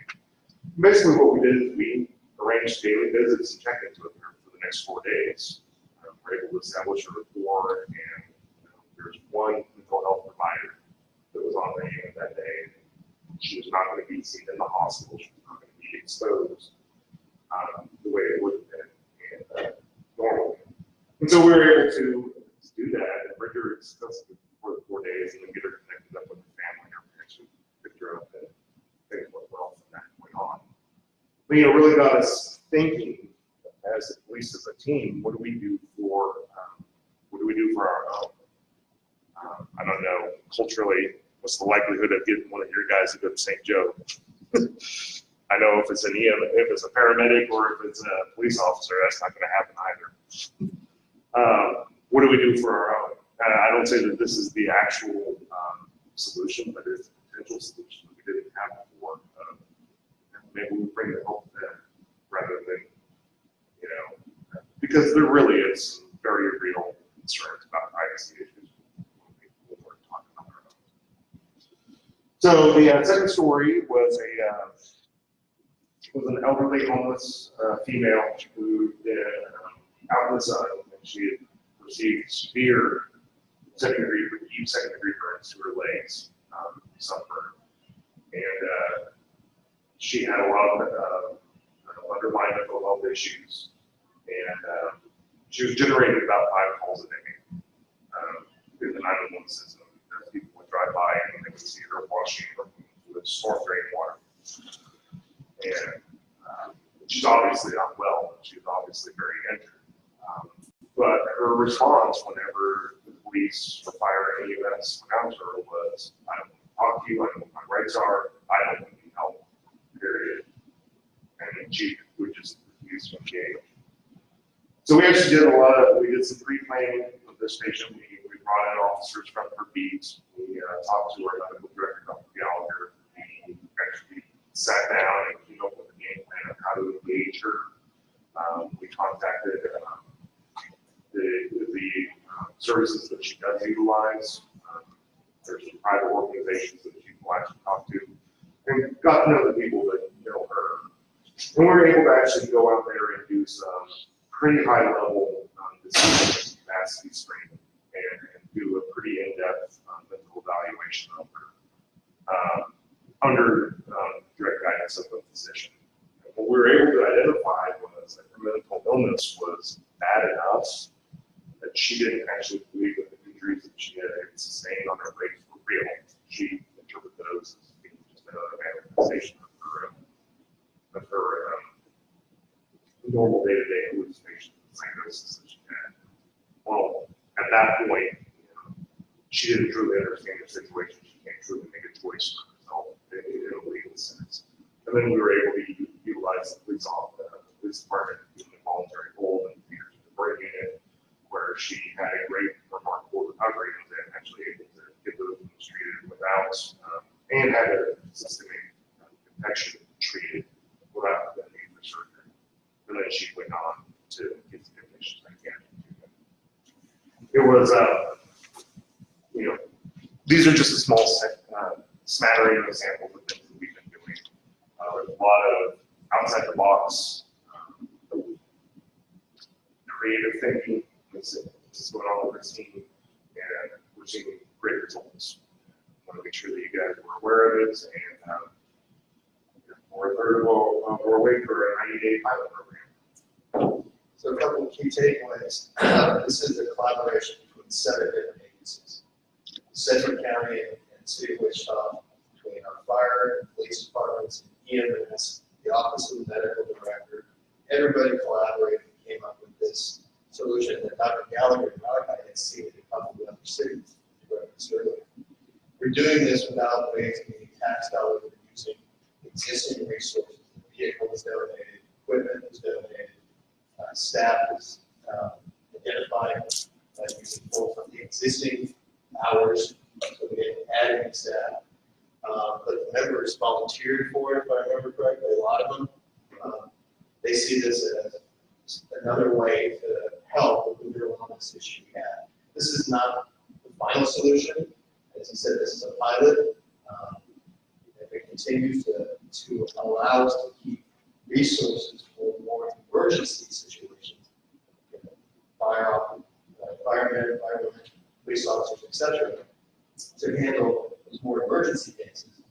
Basically, what we did is we arranged daily visits and check-ins with her for the next 4 days. We were able to establish a rapport, and there was one mental health provider that was on the unit that day. She was not going to be seen in the hospital. She was not going to be exposed the way it would have been normally. And so we were able to do that and bring her successfully for the 4 days and then get her connected up with the family. Her parents would pick her up, and things went well from that point on. But really got us thinking, as at least as a team, what do we do for our own? I don't know, culturally, what's the likelihood of getting one of your guys to go to St. Joe? I know if it's an if it's a paramedic or if it's a police officer, that's not going to happen either. What do we do for our own? I don't say that this is the actual solution, but it's a potential solution that we didn't have before. Maybe we bring the help to them rather than, because there really is some very real concerns about privacy issues when we're talking about our own. So the second story was an elderly homeless female who out in the sun, and she had received severe second-degree burns to her legs, sunburn, and she had a lot of underlying mental health issues, and She was generating about 5 calls a day in the 911 system. People would drive by and they would see her washing with storm drain water. And she's obviously not well. She's obviously very injured. But her response whenever the police or fire and EMS went out to her was, I don't want to talk to you, I know what my rights are, I don't need help, period. And she would just refuse to engage. So we actually did some pre-planning of this patient. We brought in officers from her beats. We talked to our medical director, Dr. Gallagher. We actually sat down and came up with a game plan of how to engage her. We contacted the services that she does utilize. There's some private organizations that she will actually talk to. And got to know the people that know her. And we were able to actually go out there and do some pretty high level decision capacity screening and do a pretty in-depth mental evaluation of her under direct guidance of a physician. And what we were able to identify was that her mental illness was bad enough that she didn't actually believe that the injuries that she had sustained on her legs were real. She interpreted those as being just another manifestation of her normal day-to-day hallucination psychosis that she had. Well, at that point, she didn't truly understand the situation. She can't truly make a choice for herself in a legal sense. And then we were able to utilize the police department doing a voluntary hold and to break in where she had a great, remarkable recovery and was actually able to get those wounds treated without, and had a systemic infection treated without the need for surgery. And then she went on to get the conditions again. It was, these are just a small smattering of examples of things that we've been doing. There's a lot of outside the box creative thinking. This is going on with our team, and we're seeing great results. I want to make sure that you guys were aware of it, and we're waiting for a 90-day pilot program. So a couple of key takeaways. This is a collaboration between 7 different agencies. Sedgwick County and City of Wichita, between our fire, police departments, and EMS, the Office of the Medical Director. Everybody collaborated and came up with this solution that Dr. Gallagher and I had seen in a couple of other cities. We're doing this without wasting any tax dollars. We're using existing resources. The vehicle was donated, equipment was donated, staff is identified using both of the existing hours, so we didn't add any staff. But the members volunteered for it, if I remember correctly, a lot of them. They see this as another way to help with the real wellness issue we have. This is not the final solution. As you said, this is a pilot. If it continues to allow us to keep resources for more emergency situations, firemen, firewomen, police officers, etc., to handle those more emergency cases,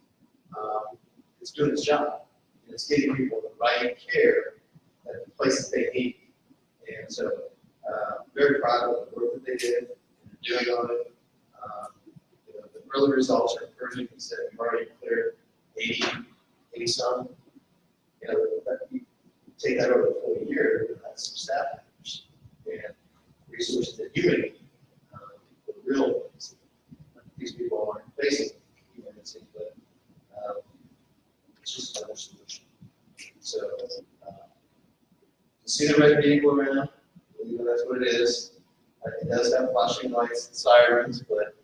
it's doing its job. And it's getting people the right care at the places they need. And so, very proud of the work that they did and they're doing on it. The early results are encouraging. We said we've already cleared 80 some. You take that over the full year, that's some staff members and resources that you may need. The real these people aren't facing emergency, but it's just another solution. So, you see the red vehicle around, that's what it is. It does have flashing lights and sirens, but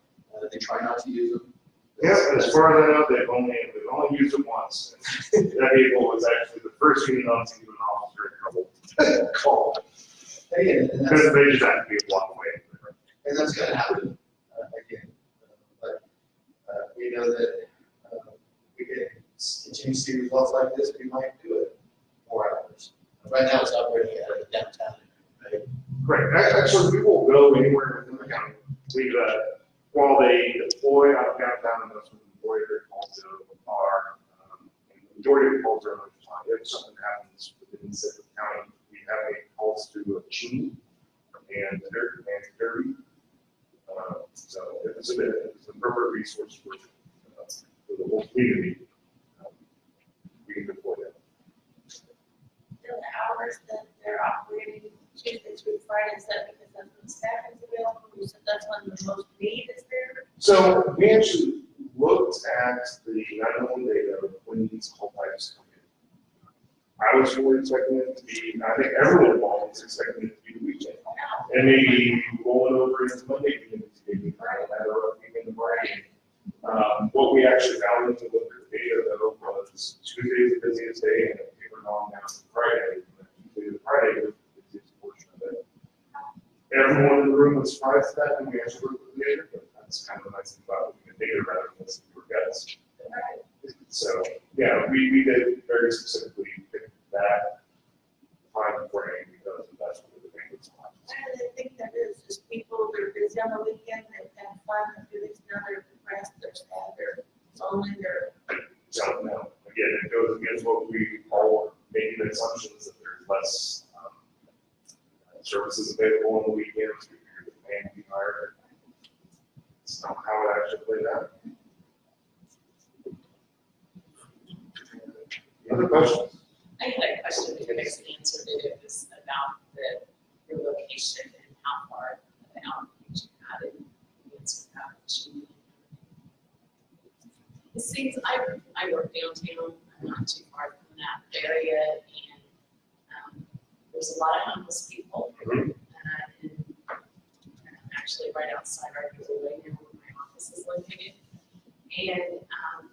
they try not to use them. Yeah, as far as I know, they've only used it once. That vehicle was actually the first unit on scene when an officer in trouble called. Hey, and Because they just have to be a block away. And that's going to happen again. But we know that we can continue to see results like this. We might do it more hours. Right now, it's operating out of the downtown. Right? Right. Actually, we will go anywhere within the county. While they deploy out of downtown, and that's when the majority of their calls are, the majority of the calls are if something happens within Sedgwick County, we have a calls to a Cheney, and Derby. So it's an appropriate resource for the whole community. We can deploy that. The hours that they're operating Tuesday through Friday, is that because that's when staff is available? You said that's when the most need is there? So we actually looked at the 911 data when these call types come in. I was fully expecting it to be, I think everyone involved was expecting it to be the weekend. And maybe rolling over into Monday, maybe Friday, or even Friday. What we actually found when we looked at the data though was Tuesday is the busiest day and it tapered on down to Friday. And then Tuesday to Friday was the busiest portion of it. Everyone in the room was surprised at that when we actually looked at the data, but that's kind of the nice thing about looking at data rather than listening to our guts. So, yeah, we did very specifically pick that time frame because that's what the banquet's on. I think that is just people that are busy on the weekend, they've had fun, and do this, now they're depressed, they're sad, they're lonely, they're. Don't know. Again, it goes against what we all making the assumptions that there's less services available on the weekends, we figure the demand will be higher. It's not how it actually played out. Other questions? I had a question, but you guys answered it, it was about your location and how far the outreach you had and the answer that you. It seems, I work downtown, I'm not too far from that area, and there's a lot of homeless people. And actually right outside our building where my office is located. And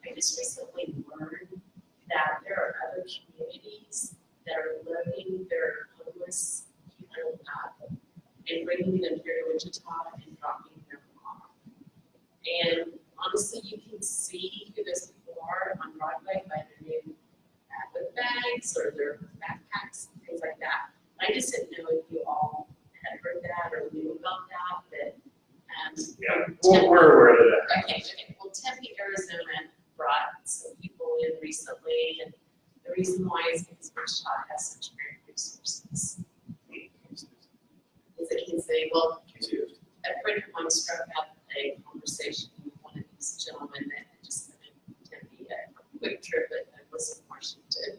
I just recently learned that there are other communities that are living their homeless people up and bringing them here to Wichita and dropping them off. And honestly, you can see who those people are on Broadway by their new book bags or their backpacks and things like that. I just didn't know if you all had heard that or knew about that, but. Yeah, we're aware of that. Okay, well, Tempe, Arizona brought some people in recently, and the reason why is because Wichita has such great resources. Is it can say, well, a friend of mine struck up a conversation with one of these gentlemen that just come in Tempe, a quick trip at Wilson, Washington.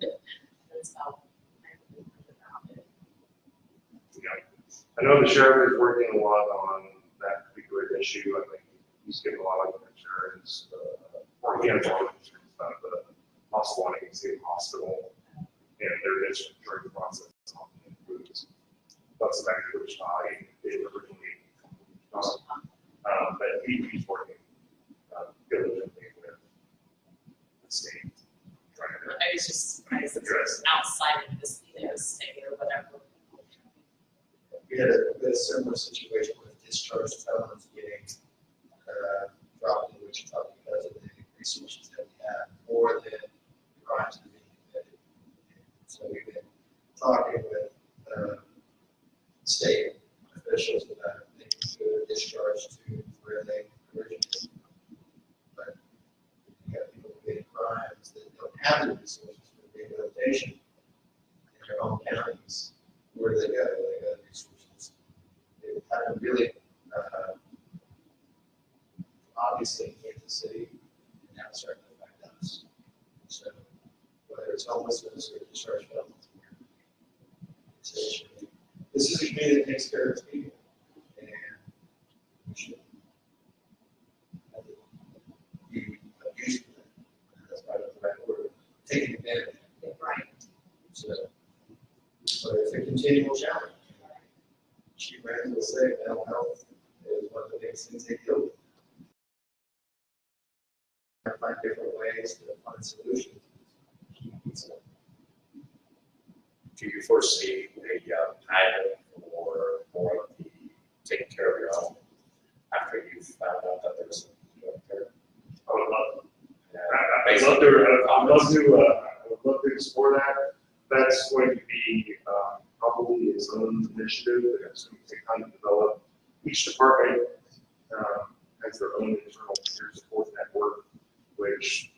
That's how I heard about it. Yeah. I know the sheriff is working a lot on that particular issue. I think he's getting a lot of insurance, or he has a lot of insurance about the possible wanting to see the hospital and their district during the process. That's exactly which I did originally. But he's working diligently with the state. Trying to I was just surprised it's outside of this, state or whatever. We had a similar situation with discharged felons getting dropped in Wichita because of the resources that we have, more than the crimes that are being committed. So we've been talking with state officials about making sure they're discharged to where they originated. But you have people committing crimes that don't have the resources for rehabilitation in their own counties. Where do they go? They go to resources. They haven't really obviously in Kansas City, and now it's starting to affect us. So whether it's homelessness or discharged felons, this is a community that takes care of its people, and we should be used to that. That's probably the right word. Taking advantage of it. Right. So, but it's a continual challenge. Chief Rand will say mental health is one of the biggest things they deal with. Find different ways to find solutions. Do you foresee a pilot or more of the taking care of your own after you found out that there was something there? I would love to explore that. That's going to be probably its own initiative that's going to take time to develop. Each department has their own internal peer support network, which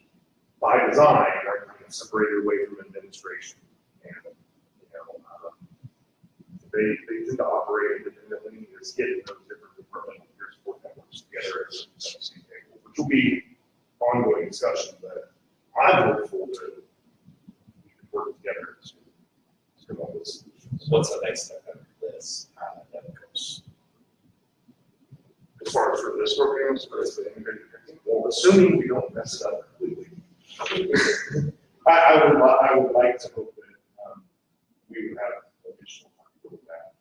by design are kind of separated away from administration. And they tend to operate independently. is getting those different departmental support networks together at the same table, which will be ongoing discussion, but I'm hopeful that we can work together to come up with solutions. What's the next step after this? That goes. As far as for this program, as far as the integrated curriculum, well, assuming we don't mess it up completely. I would like to hope that we would have additional time with that.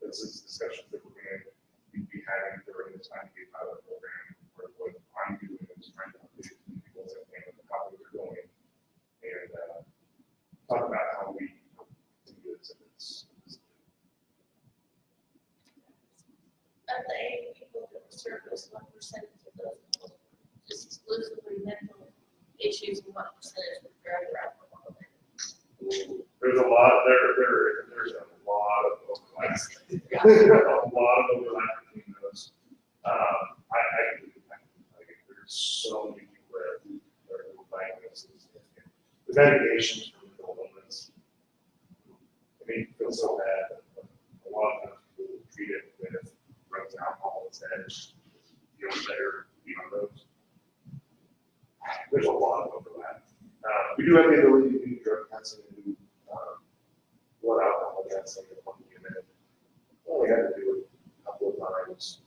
This is discussions that we're going to be having during this 98 pilot program, where what I'm doing is trying to update people as I can with how things are going, and talk about how we do this. Of the 80 people that were served, those 1% of those people just exclusively mental issues, and 1% were drug or alcohol. There's a lot, there's a lot of overlap. A lot of overlap between those. I think there's so many people that are diagnosed. The medications for mental illness, I mean, it feels so bad. A lot of times people treat it with drugs and alcohol instead, feel better, on those. There's a lot of overlap. We do have the ability to do drug testing and do blood alcohol testing in 1 unit. Only had to do it a couple of times.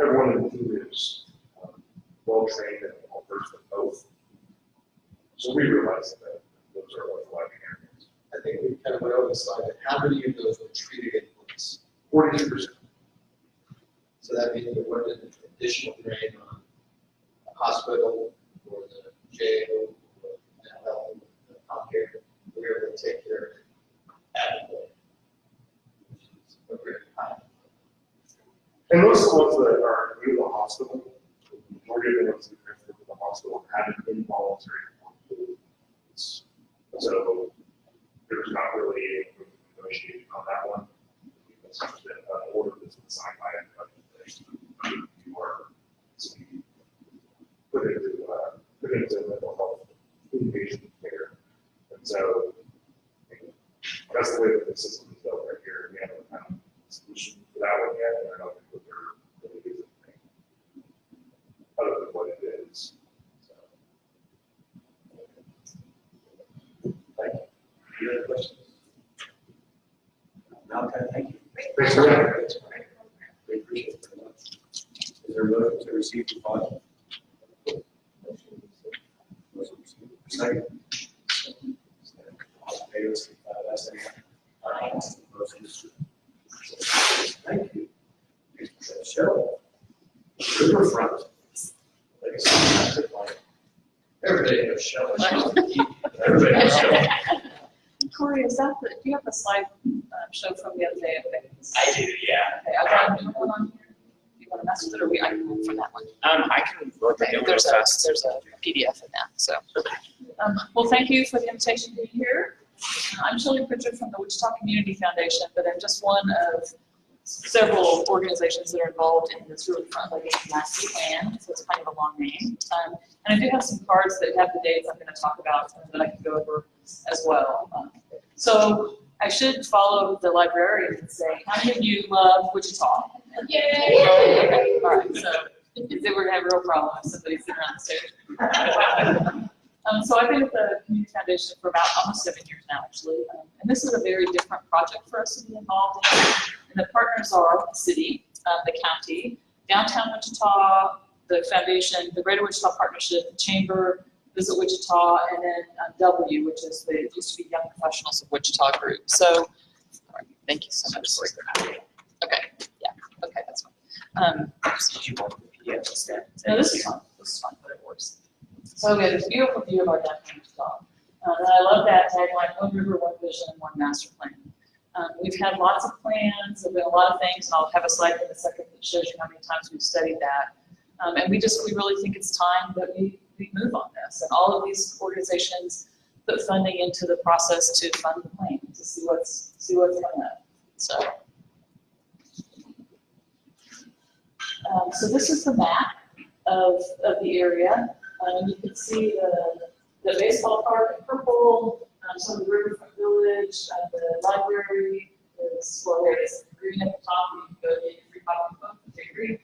Everyone in the team is well trained and well versed in both. So we realize that those are overlapping areas. I think we kind of went over the slide, but how many of those were treated in place? 42%. So that means there wasn't an additional drain on the hospital or the jail or mental health, the home care. We were able to take care of it adequately. Which is a great high. And most of the ones that are new to the hospital, the majority of the ones that are transferred to the hospital have an involuntary compliance. So there's not really a negotiation on that one. It's just been an order that's been signed by a you are put into mental health inpatient care. And so that's the way that the system is built right here. We haven't found a solution for that one yet, and I don't think that there really is anything other than what it is. So. Thank you. Any other questions? Malachi, thank you. Thanks for having me. We appreciate it very much. Is there a motion to receive the file? Second. All in favor, signify by saying aye. Motion is approved. Thank you. Cheryl. Riverfront. Everybody knows Cheryl. Everybody knows Cheryl. Corey, is that the, do you have the slide show from the other day? I do, yeah. Okay, I got a new one on here. Do you want to mess with it, or I can look for that one? I can look at it real There's fast. a PDF in that, so. Well, thank you for the invitation to be here. I'm Shelley Pritchard from the Wichita Community Foundation, but I'm just one of several organizations that are involved in this Riverfront Legacy Master Plan, so it's kind of a long name. And I do have some cards that have the dates I'm going to talk about that I can go over as well. So I should follow the librarian and say, how many of you love Wichita? Yay! Okay, all right, so we're going to have a real problem if somebody's sitting around the stage. So I've been at the Community Foundation for about almost 7 years now, actually. And this is a very different project for us to be involved in. And the partners are the city, the county, downtown Wichita, the foundation, the Greater Wichita Partnership, the Chamber, Visit Wichita, and then W, which is the, it used to be Young Professionals of Wichita Group. So, all right, thank you so much. Okay, yeah, okay, that's fine. Did you want the PDF instead? No, this is fine, but it works. So we have this beautiful view of our downtown Wichita. And I love that tagline, one river, one vision, and one master plan. We've had lots of plans, there've been a lot of things, and I'll have a slide in a second that shows you how many times we've studied that. And we really think it's time that we move on this. And all of these organizations put funding into the process to fund the plan, to see what's coming up. So this is the map of the area. You can see the baseball park in purple, some of the Riverfront Village, the library, is, well, there is green at the top, you can go get your free copy book if you agree.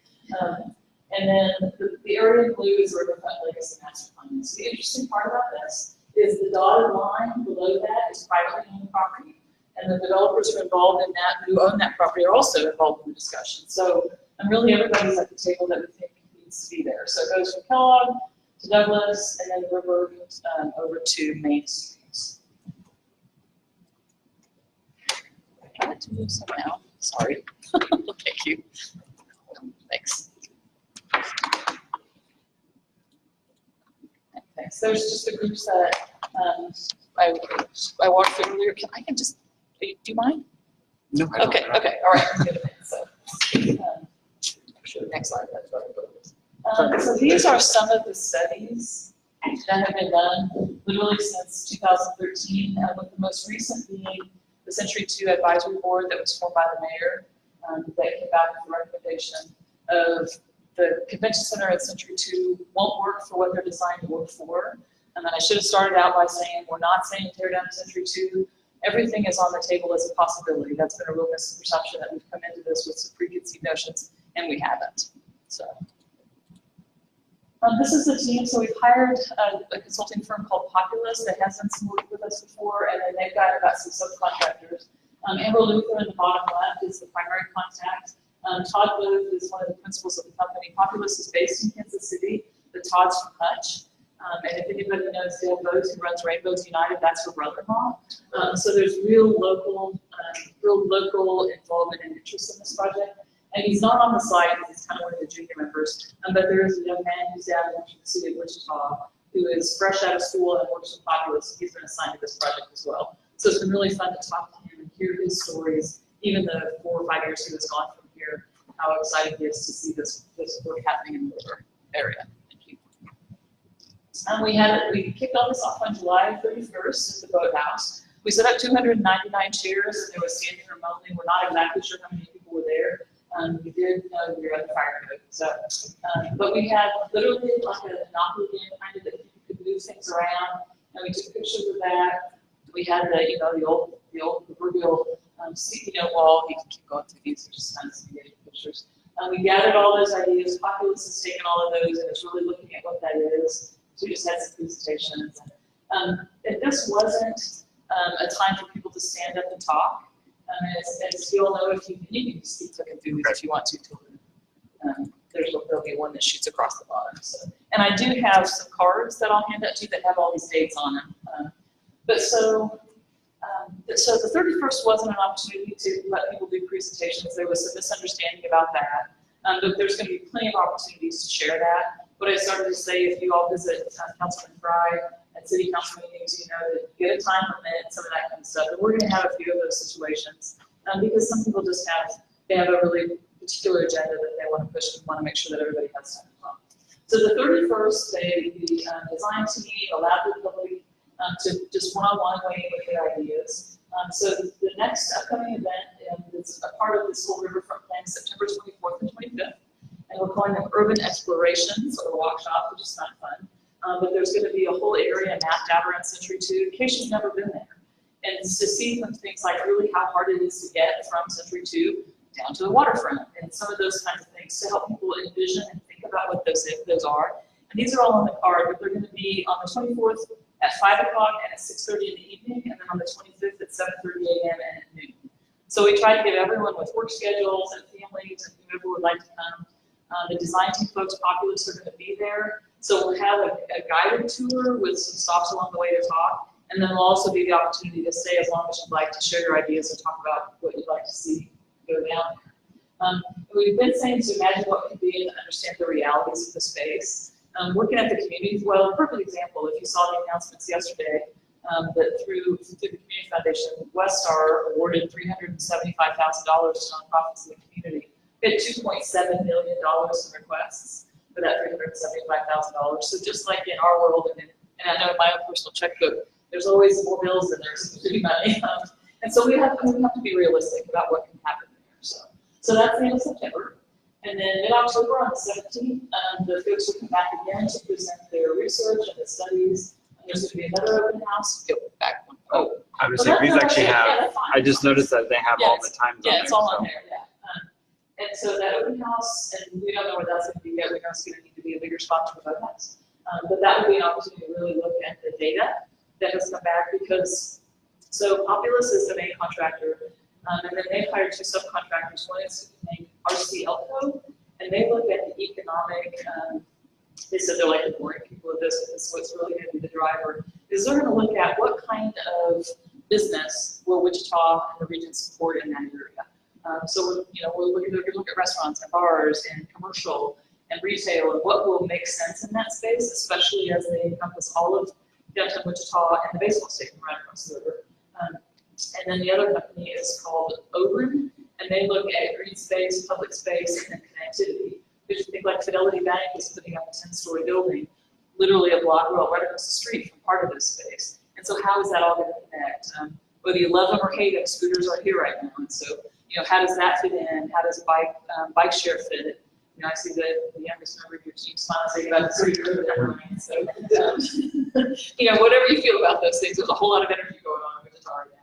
And then the area in blue is Riverfront Legacy Master Plan. So the interesting part about this is the dotted line below that is privately owned property. And the developers who are involved in that, who own that property, are also involved in the discussion. So, and really everybody's at the table that we think needs to be there. So it goes from Kellogg to Douglas, and then River over to Main Street. I tried to move somehow, sorry. Thank you. Thanks. Okay, so there's just the groups that I walked through earlier. I can just, do you mind? No. Okay, all right. Good. So, next slide. So these are some of the studies that have been done literally since 2013, with the most recent being the Century 2 Advisory Board that was formed by the mayor that came back with the recommendation of the convention center at Century 2 won't work for what they're designed to work for. And then I should have started out by saying, we're not saying tear down Century 2. Everything is on the table as a possibility. That's been a real misperception that we've come into this with some preconceived notions, and we haven't. So. This is the team. So we've hired a consulting firm called Populous that has done some work with us before, and then they've got some subcontractors. Amber Luther in the bottom left is the primary contact. Todd Booth is one of the principals of the company. Populous is based in Kansas City, but Todd's from Hutch. And if anybody knows Dale Bose, who runs Rainbows United, that's her brother-in-law. So there's real local involvement and interest in this project. And he's not on the slide because he's kind of one of the junior members. But there is a young man who's down in the city of Wichita who is fresh out of school and works with Populous. He's been assigned to this project as well. So it's been really fun to talk to him and hear his stories, even the 4 or 5 years he was gone from here, how excited he is to see this work happening in the river area. We kicked all this off on July 31st at the boathouse. We set up 299 chairs, and there was standing remotely. We're not exactly sure how many people were there. We did know we were at the fire code. So, but we had literally like a Monopoly game kind of that people could move things around, and we took pictures of that. We had the old proverbial sticky note wall. You can keep going through these, just kind of some pictures. We gathered all those ideas. Populous has taken all of those and is really looking at what that is. So we just had some presentations. And this wasn't a time for people to stand up and talk. As you all know, you can just keep looking through these if you want to. There'll be one that shoots across the bottom. So. And I do have some cards that I'll hand out to you that have all these dates on them. So the 31st wasn't an opportunity to let people do presentations. There was some misunderstanding about that. But there's going to be plenty of opportunities to share that. What I started to say, if you all visit Councilman Fry at city council meetings, that get a time limit, some of that kind of stuff. And we're going to have a few of those situations because some people just have a really particular agenda that they want to push and want to make sure that everybody has time to talk. So the 31st, the design team allowed the public to just one-on-one weigh in with their ideas. So the next upcoming event is a part of this whole riverfront plan, September 24th and 25th. And we're calling them Urban Explorations, or Walkshop, which is kind of fun. But there's going to be a whole area mapped out around Century 2 in case you've never been there. And to see some things like really how hard it is to get from Century 2 down to the waterfront, and some of those kinds of things to help people envision and think about what those are. And these are all on the card, but they're going to be on the 24th at 5 o'clock and at 6:30 in the evening, and then on the 25th at 7:30 a.m. and at noon. So we try to give everyone with work schedules and families and whoever would like to come. The design team folks, Populous, are going to be there. So we'll have a guided tour with some stops along the way to talk. And then there'll also be the opportunity to stay as long as you'd like to share your ideas and talk about what you'd like to see go down. We've been saying to imagine what could be and understand the realities of the space. Working at the community, well, a perfect example, if you saw the announcements yesterday, that through the Community Foundation, Westar awarded $375,000 to nonprofits in the community. We had $2.7 million in requests for that $375,000. So just like in our world, and I know in my own personal checkbook, there's always more bills than there's to be money. And so we have to be realistic about what can happen there. So that's the end of September. And then mid-October on the 17th, the folks will come back again to present their research and the studies. And there's going to be another open house. Go back one. Oh, I would Well, say that's these not actually okay. Yeah, have, that's fine. I just noticed that they have all the Yes. times on Yeah, there. it's all so. on there, yeah. And so that open house, and we don't know where that's gonna be yet, we know it's gonna need to be a bigger spot for open house. But that would be an opportunity to really look at the data that has come back, because, so Populous is the main contractor, and then they've hired 2 subcontractors, one is named RC Elco, and they look at the economic, they said they're like the boring people of this, but this is what's really gonna be the driver, is they're gonna look at what kind of business will Wichita and the region support in that area. So, we're looking to look at restaurants and bars and commercial and retail and what will make sense in that space, especially as they encompass all of downtown Wichita and the baseball stadium right across the river. And then the other company is called Obrin, and they look at green space, public space, and connectivity. If you think like Fidelity Bank is putting up a 10-story building, literally a block row right across the street from part of this space. And so how is that all going to connect? Whether you love them or hate them, scooters are here right now. And so, how does that fit in? How does bike share fit? I see the youngest member of your team smiling about the scooter. So, whatever you feel about those things, there's a whole lot of energy going on in Wichita right now.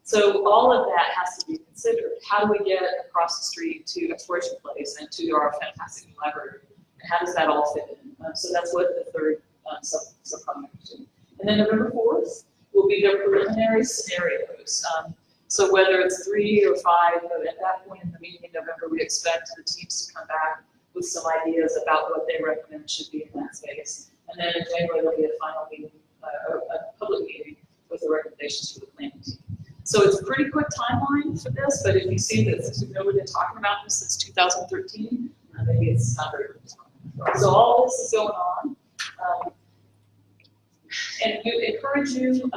So all of that has to be considered. How do we get across the street to Exploration Place and to our fantastic new library? And how does that all fit in? So that's what the third subcontract is doing. And then November 4th will be their preliminary scenarios. So whether it's 3 or 5, but at that point in the meeting in November, we expect the teams to come back with some ideas about what they recommend should be in that space. And then in January, there'll be a final meeting, a public meeting with the recommendations for the planning team. So it's a pretty quick timeline for this, but if you see that since we've been talking about this since 2013, maybe it's not very good time. So all this is going on. And we encourage you,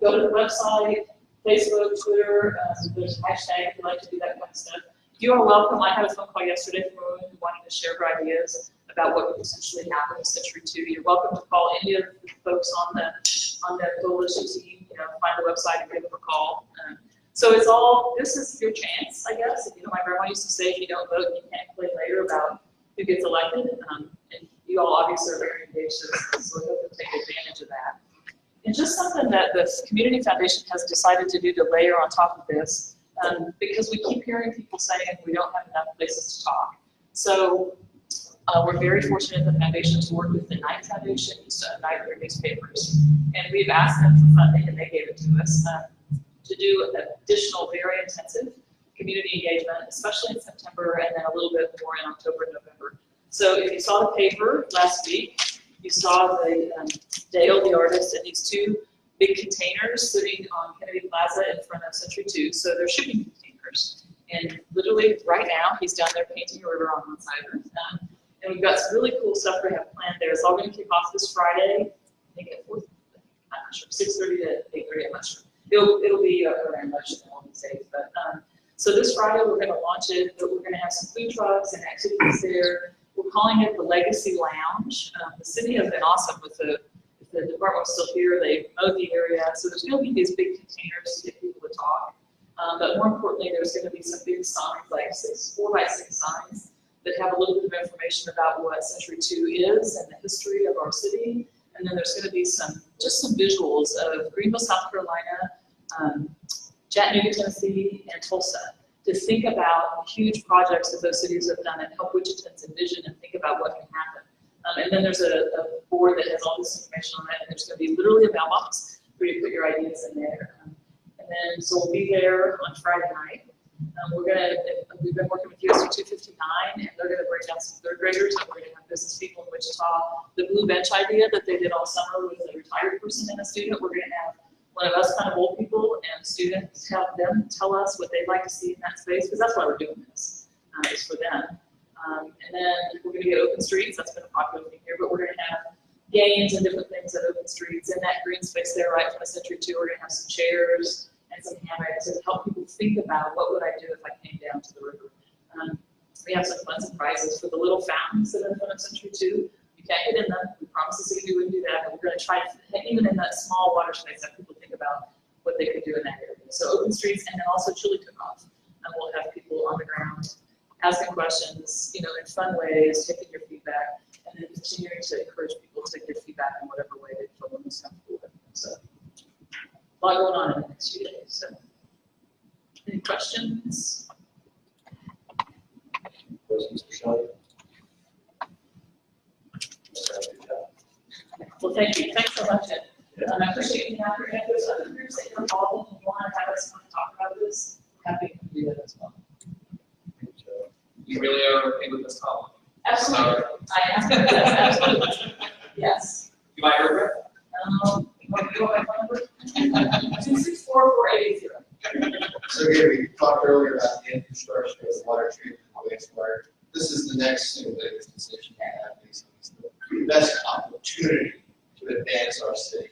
go to the website, Facebook, Twitter, there's a hashtag if you like to do that kind of stuff. You are welcome. I had a phone call yesterday from a woman who wanted to share her ideas about what could potentially happen with Century 2. You're welcome to call any of the folks on the coalition team, find the website and give them a call. So it's all, this is your chance, I guess. My grandma used to say, if you don't vote, you can't complain later about who gets elected. And you all obviously are very engaged, so I hope you'll take advantage of that. And just something that the Community Foundation has decided to do to layer on top of this, because we keep hearing people saying we don't have enough places to talk. So we're very fortunate in the foundation to work with the Knight Foundation, Knight newspapers. And we've asked them for funding, and they gave it to us, to do additional, very intensive community engagement, especially in September, and then a little bit more in October and November. So if you saw the paper last week, you saw the Dale, the artist, and these 2 big containers sitting on Kennedy Plaza in front of Century 2. So they're shipping containers. And literally right now, he's down there painting a river on one side of it. And we've got some really cool stuff we have planned there. It's all going to kick off this Friday, I think at 4, I'm not sure, 6:30 to 8:30, I'm not sure. It'll be around lunch and all these days. But so this Friday, we're going to launch it, but we're going to have some food trucks and activities there. We're calling it the Legacy Lounge. The city has been awesome with the department was still here. They mowed the area. So there's going to be these big containers to get people to talk. But more importantly, there's going to be some big signs, like 4x6 signs that have a little bit of information about what Century 2 is and the history of our city. And then there's going to be some visuals of Greenville, South Carolina, Chattanooga, Tennessee, and Tulsa, to think about huge projects that those cities have done and help Wichitans envision and think about what can happen. And then there's a board that has all this information on it, and there's going to be literally a mailbox for you to put your ideas in there. And then, so we'll be there on Friday night. We've been working with USU 259, and they're going to bring down some 3rd graders, and we're going to have business people in Wichita. The Blue Bench idea that they did all summer with a retired person and a student, we're going to have one of us kind of old people and students have them tell us what they'd like to see in that space, because that's why we're doing this, is for them. And then we're going to get open streets. That's been a popular thing here, but we're going to have games and different things at open streets. In that green space there, right from the Century 2, we're going to have some chairs and some hammocks to help people think about what would I do if I came down to the river. We have some fun surprises for the little fountains that are in front of Century 2. You can't get in them. We promise the city we wouldn't do that, but we're going to try to, even in that small water space, have people think about what they could do in that area. So open streets, and then also chili cook-off. And we'll have people on the ground asking questions, in fun ways, taking your feedback, and then continuing to encourage people to give feedback in whatever way they feel most comfortable with. So a lot going on in the next few days, so. Any questions? Questions for Shelley? Well, thank you, thanks so much, Ed. And I appreciate you having me. If there's other groups that you're involved in, and you want to have us come and talk about this, happy to do that as well. You really are okay with this call? Absolutely, I am, absolutely, yes. You might regret. You want to go by phone number? 264-4880. So here, we talked earlier about the infrastructure of the water treatment and wastewater. This is the next single biggest decision we have, based on the best opportunity to advance our city,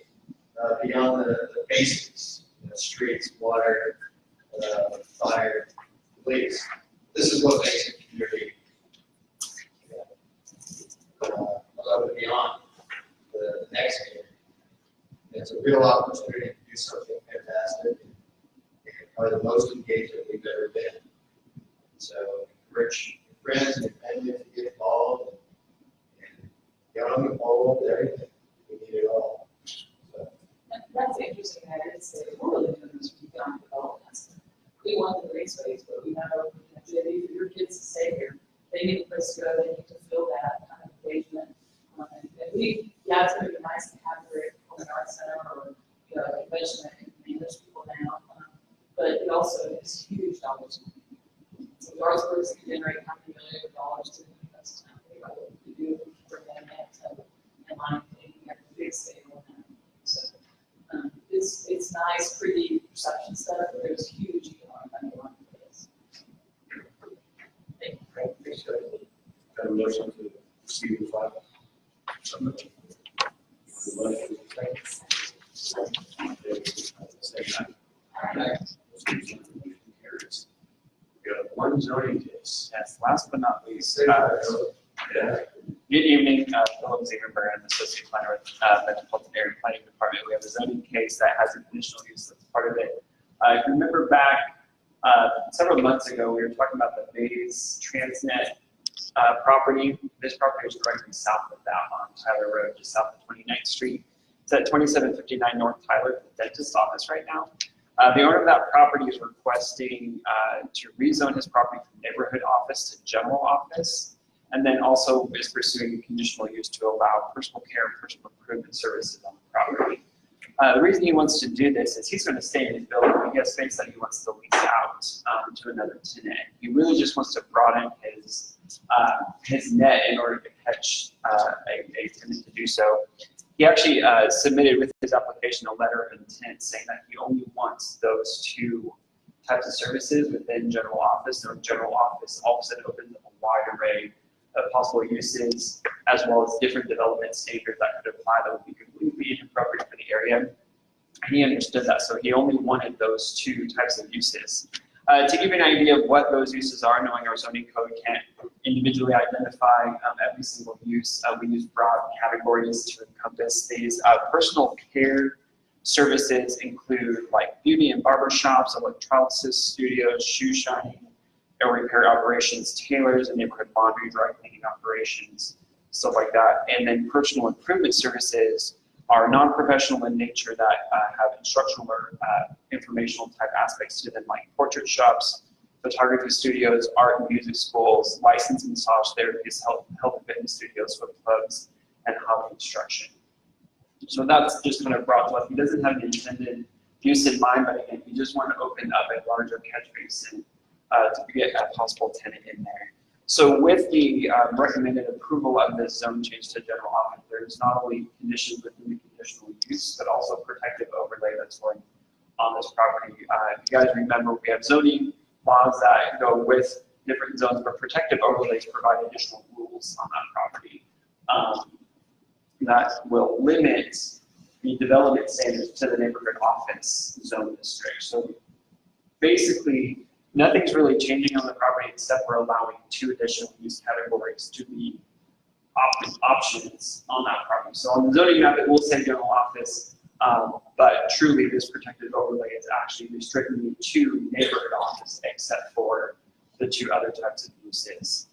beyond the basics, streets, water, fire, police. This is what makes a community above and beyond the next year. It's a real opportunity to do something fantastic, and probably the most engaged that we've ever been. So encourage your friends and family to get involved, and young, old, everything. We need it all. So, That's interesting, I did say, we're really doing this for economic development. We want the raceways, but we know, for your kids to stay here, they need a place to go, they need to feel that kind of engagement. And we, yeah, it's gonna be nice to have the arts center or, a convention that can manage people now, but it also is huge dollars. So the arts groups can generate how many $1 million to invest in, what we do, bring that in, and line thing, at the big scale. So, it's nice, pretty perception stuff, but there's huge economic underlying for this. Thank you. Great, thanks, Shelley. Got a motion to receive the file? Say aye. We have one zoning case. Yes, last but not least, Yeah. good evening, Philip Ziegenberg, I'm Associate Planner with Metropolitan Area Planning Department. We have a zoning case that has a conditional use that's part of it. If you remember back several months ago, we were talking about the Bays Transnet property. This property is directly south of that on Tyler Road, just south of 29th Street. It's at 2759 North Tyler, the dentist office right now. The owner of that property is requesting to rezone his property from neighborhood office to general office, and then also is pursuing a conditional use to allow personal care and personal improvement services on the property. The reason he wants to do this is he's going to stay in his building, but he has space that he wants to lease out to another tenant. He really just wants to broaden his net in order to catch a tenant to do so. He actually submitted with his application a letter of intent saying that he only wants those two types of services within general office. So general office also opens up a wide array of possible uses, as well as different development standards that could apply that would be completely inappropriate for the area. And he understood that, so he only wanted those two types of uses. To give you an idea of what those uses are, knowing our zoning code can't individually identify every single use, we use broad categories to encompass these. Personal care services include like beauty and barber shops, electrolysis studios, shoe shining, air repair operations, tailors, and neighborhood laundry, dry cleaning operations, stuff like that. And then personal improvement services are non-professional in nature that have instructional or informational type aspects to them, like portrait shops, photography studios, art and music schools, licensed massage therapists, health and fitness studios, swim clubs, and hobby instruction. So that's just kind of broad stuff. He doesn't have an intended use in mind, but again, he just wanted to open up a larger catch basin to get a possible tenant in there. So with the recommended approval of this zone change to general office, there's not only conditions within the conditional use, but also protective overlay that's going on this property. If you guys remember, we have zoning laws that go with different zones, but protective overlays provide additional rules on that property that will limit the development standards to the neighborhood office zone district. So basically, nothing's really changing on the property except for allowing two additional use categories to be options on that property. So on the zoning map, it will say general office, but truly this protected overlay is actually restricting you to neighborhood office except for the two other types of uses.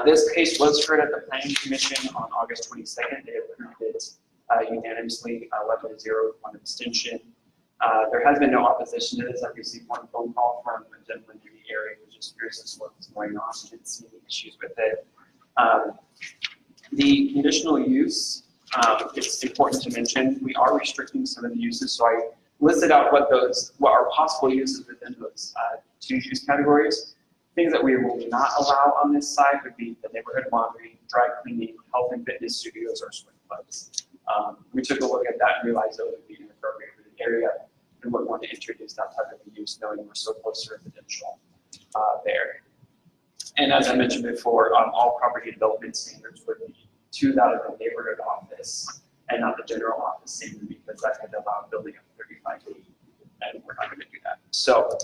This case was heard at the Planning Commission on August 22nd. They approved it unanimously, 11-0 with one abstention. There has been no opposition to this. I received one phone call from a gentleman in the area who just curious as to what's going on. He didn't see any issues with it. The conditional use, it's important to mention, we are restricting some of the uses. So I listed out what are possible uses within those two use categories. Things that we will not allow on this side would be the neighborhood laundry, dry cleaning, health and fitness studios, or swim clubs. We took a look at that and realized that it would be inappropriate for the area and would want to introduce that type of use knowing we're so close to residential there. And as I mentioned before, all property development standards would be to that of the neighborhood office and not the general office standard, because that could allow building up 35 feet, and we're not going to do that. So,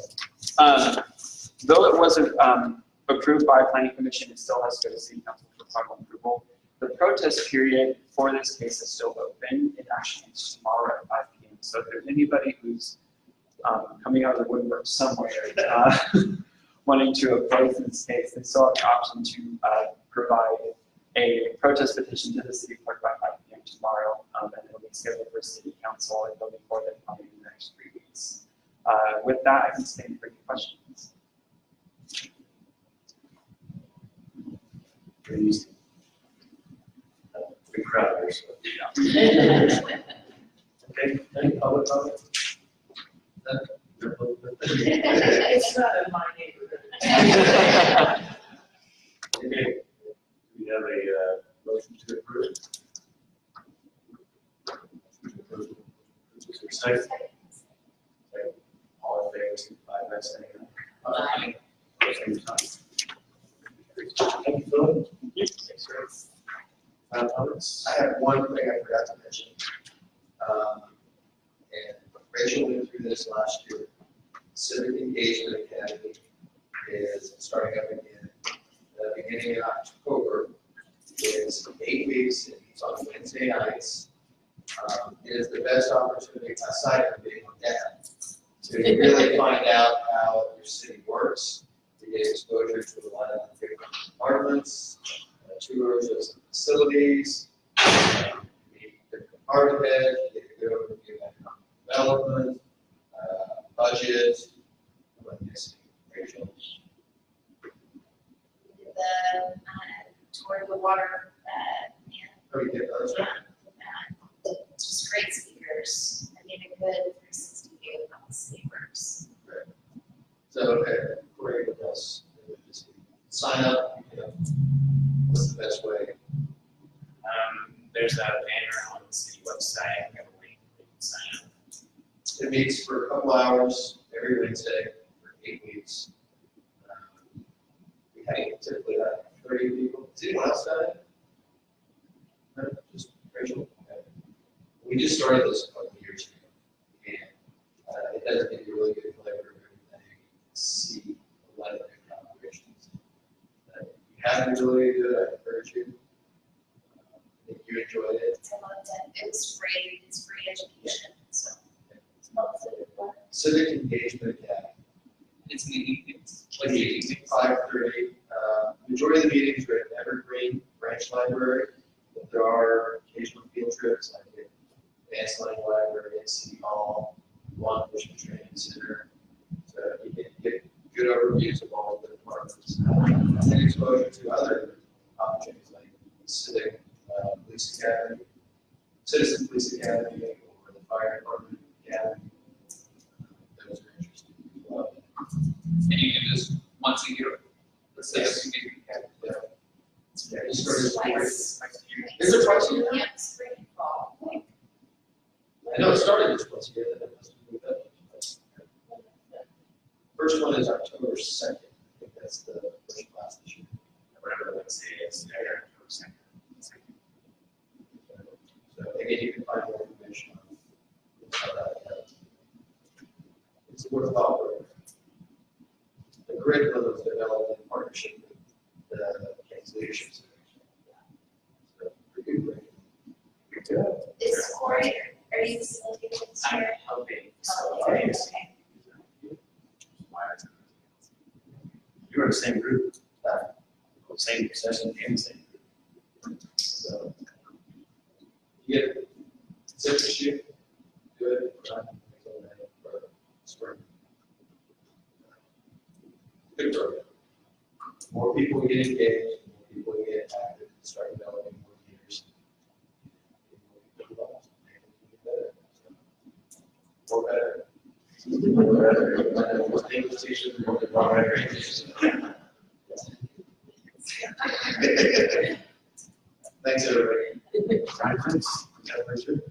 though it wasn't approved by planning commission, it still has to go to city council for final approval. The protest period for this case is still open. It actually ends tomorrow at 5 p.m. So if there's anybody who's coming out of the woodwork somewhere wanting to oppose this case, they still have the option to provide a protest petition to the city clerk by 5 p.m. tomorrow, and it'll be scheduled for city council and it'll be for them probably in the next 3 weeks. With that, I can stand for any questions. Big crowd here, so. Okay, any public comment? It's not in my neighborhood. Okay, we have a motion to approve. Is there a second? Second. All in favor, signify by saying aye. Same sign. Thank you, Philip. Thanks, Rick. Final comments? I have one thing I forgot to mention. And Rachel went through this last year. Civic Engagement Academy is starting up again. Beginning in October. It's 8 weeks. It's on Wednesday nights. It is the best opportunity, aside from being on dad, to really find out how your city works, to get exposure to a lot of different departments, tours of some facilities, meet different department heads, get to go over the economic development, budget, what missing, Rachel. The tour of the water, Pretty good, those are. just great speakers. I mean, a good 360 view of how the city works. So, great with us. Just sign up, what's the best way? There's a banner on the city website. I have a link where you can sign up. It meets for a couple hours every Wednesday for 8 weeks. We had typically 30 people. Is anyone else done it? No, just Rachel? Okay. We just started this a couple of years ago. And it does give you a really good flavor of everything. See a lot of different operations. If you have the ability to do it, I encourage you. If you enjoyed it. I loved it. It was free. It's free education. So it's not so Civic Engagement Academy. It's in the evenings. Like 5:30. Majority of the meetings are at Evergreen Branch Library, but there are occasional field trips like at Advanced Learning Library at City Hall, Law Enforcement Training Center. So you can get good overviews of all of the departments and exposure to other opportunities like Civic Police Academy, Citizen Police Academy, or the Fire Department Academy. Those are interesting as well. And you do this once a year. Let's say Yes. you do. Yeah, you started twice. Is it twice a year? Yeah, spring and fall. I know it started as twice a year, then it must have moved up. First one is October 2nd. I think that's the first class this year. Whatever Wednesday is, yeah, second. So again, you can find more information on how that goes. It's worthwhile program. The curriculum was developed in partnership with the Kansas Leadership Center. So, pretty good curriculum. Is Corey, are you facilitating this I'm year? helping. Oh, Okay. You were in the same group, same session, and same group. So, you get citrus shoot, good. people get engaged, more people get active, start developing more leaders. Or better. More better. More English teachers, more better. Thanks, everybody. Right, thanks. Yeah, Richard.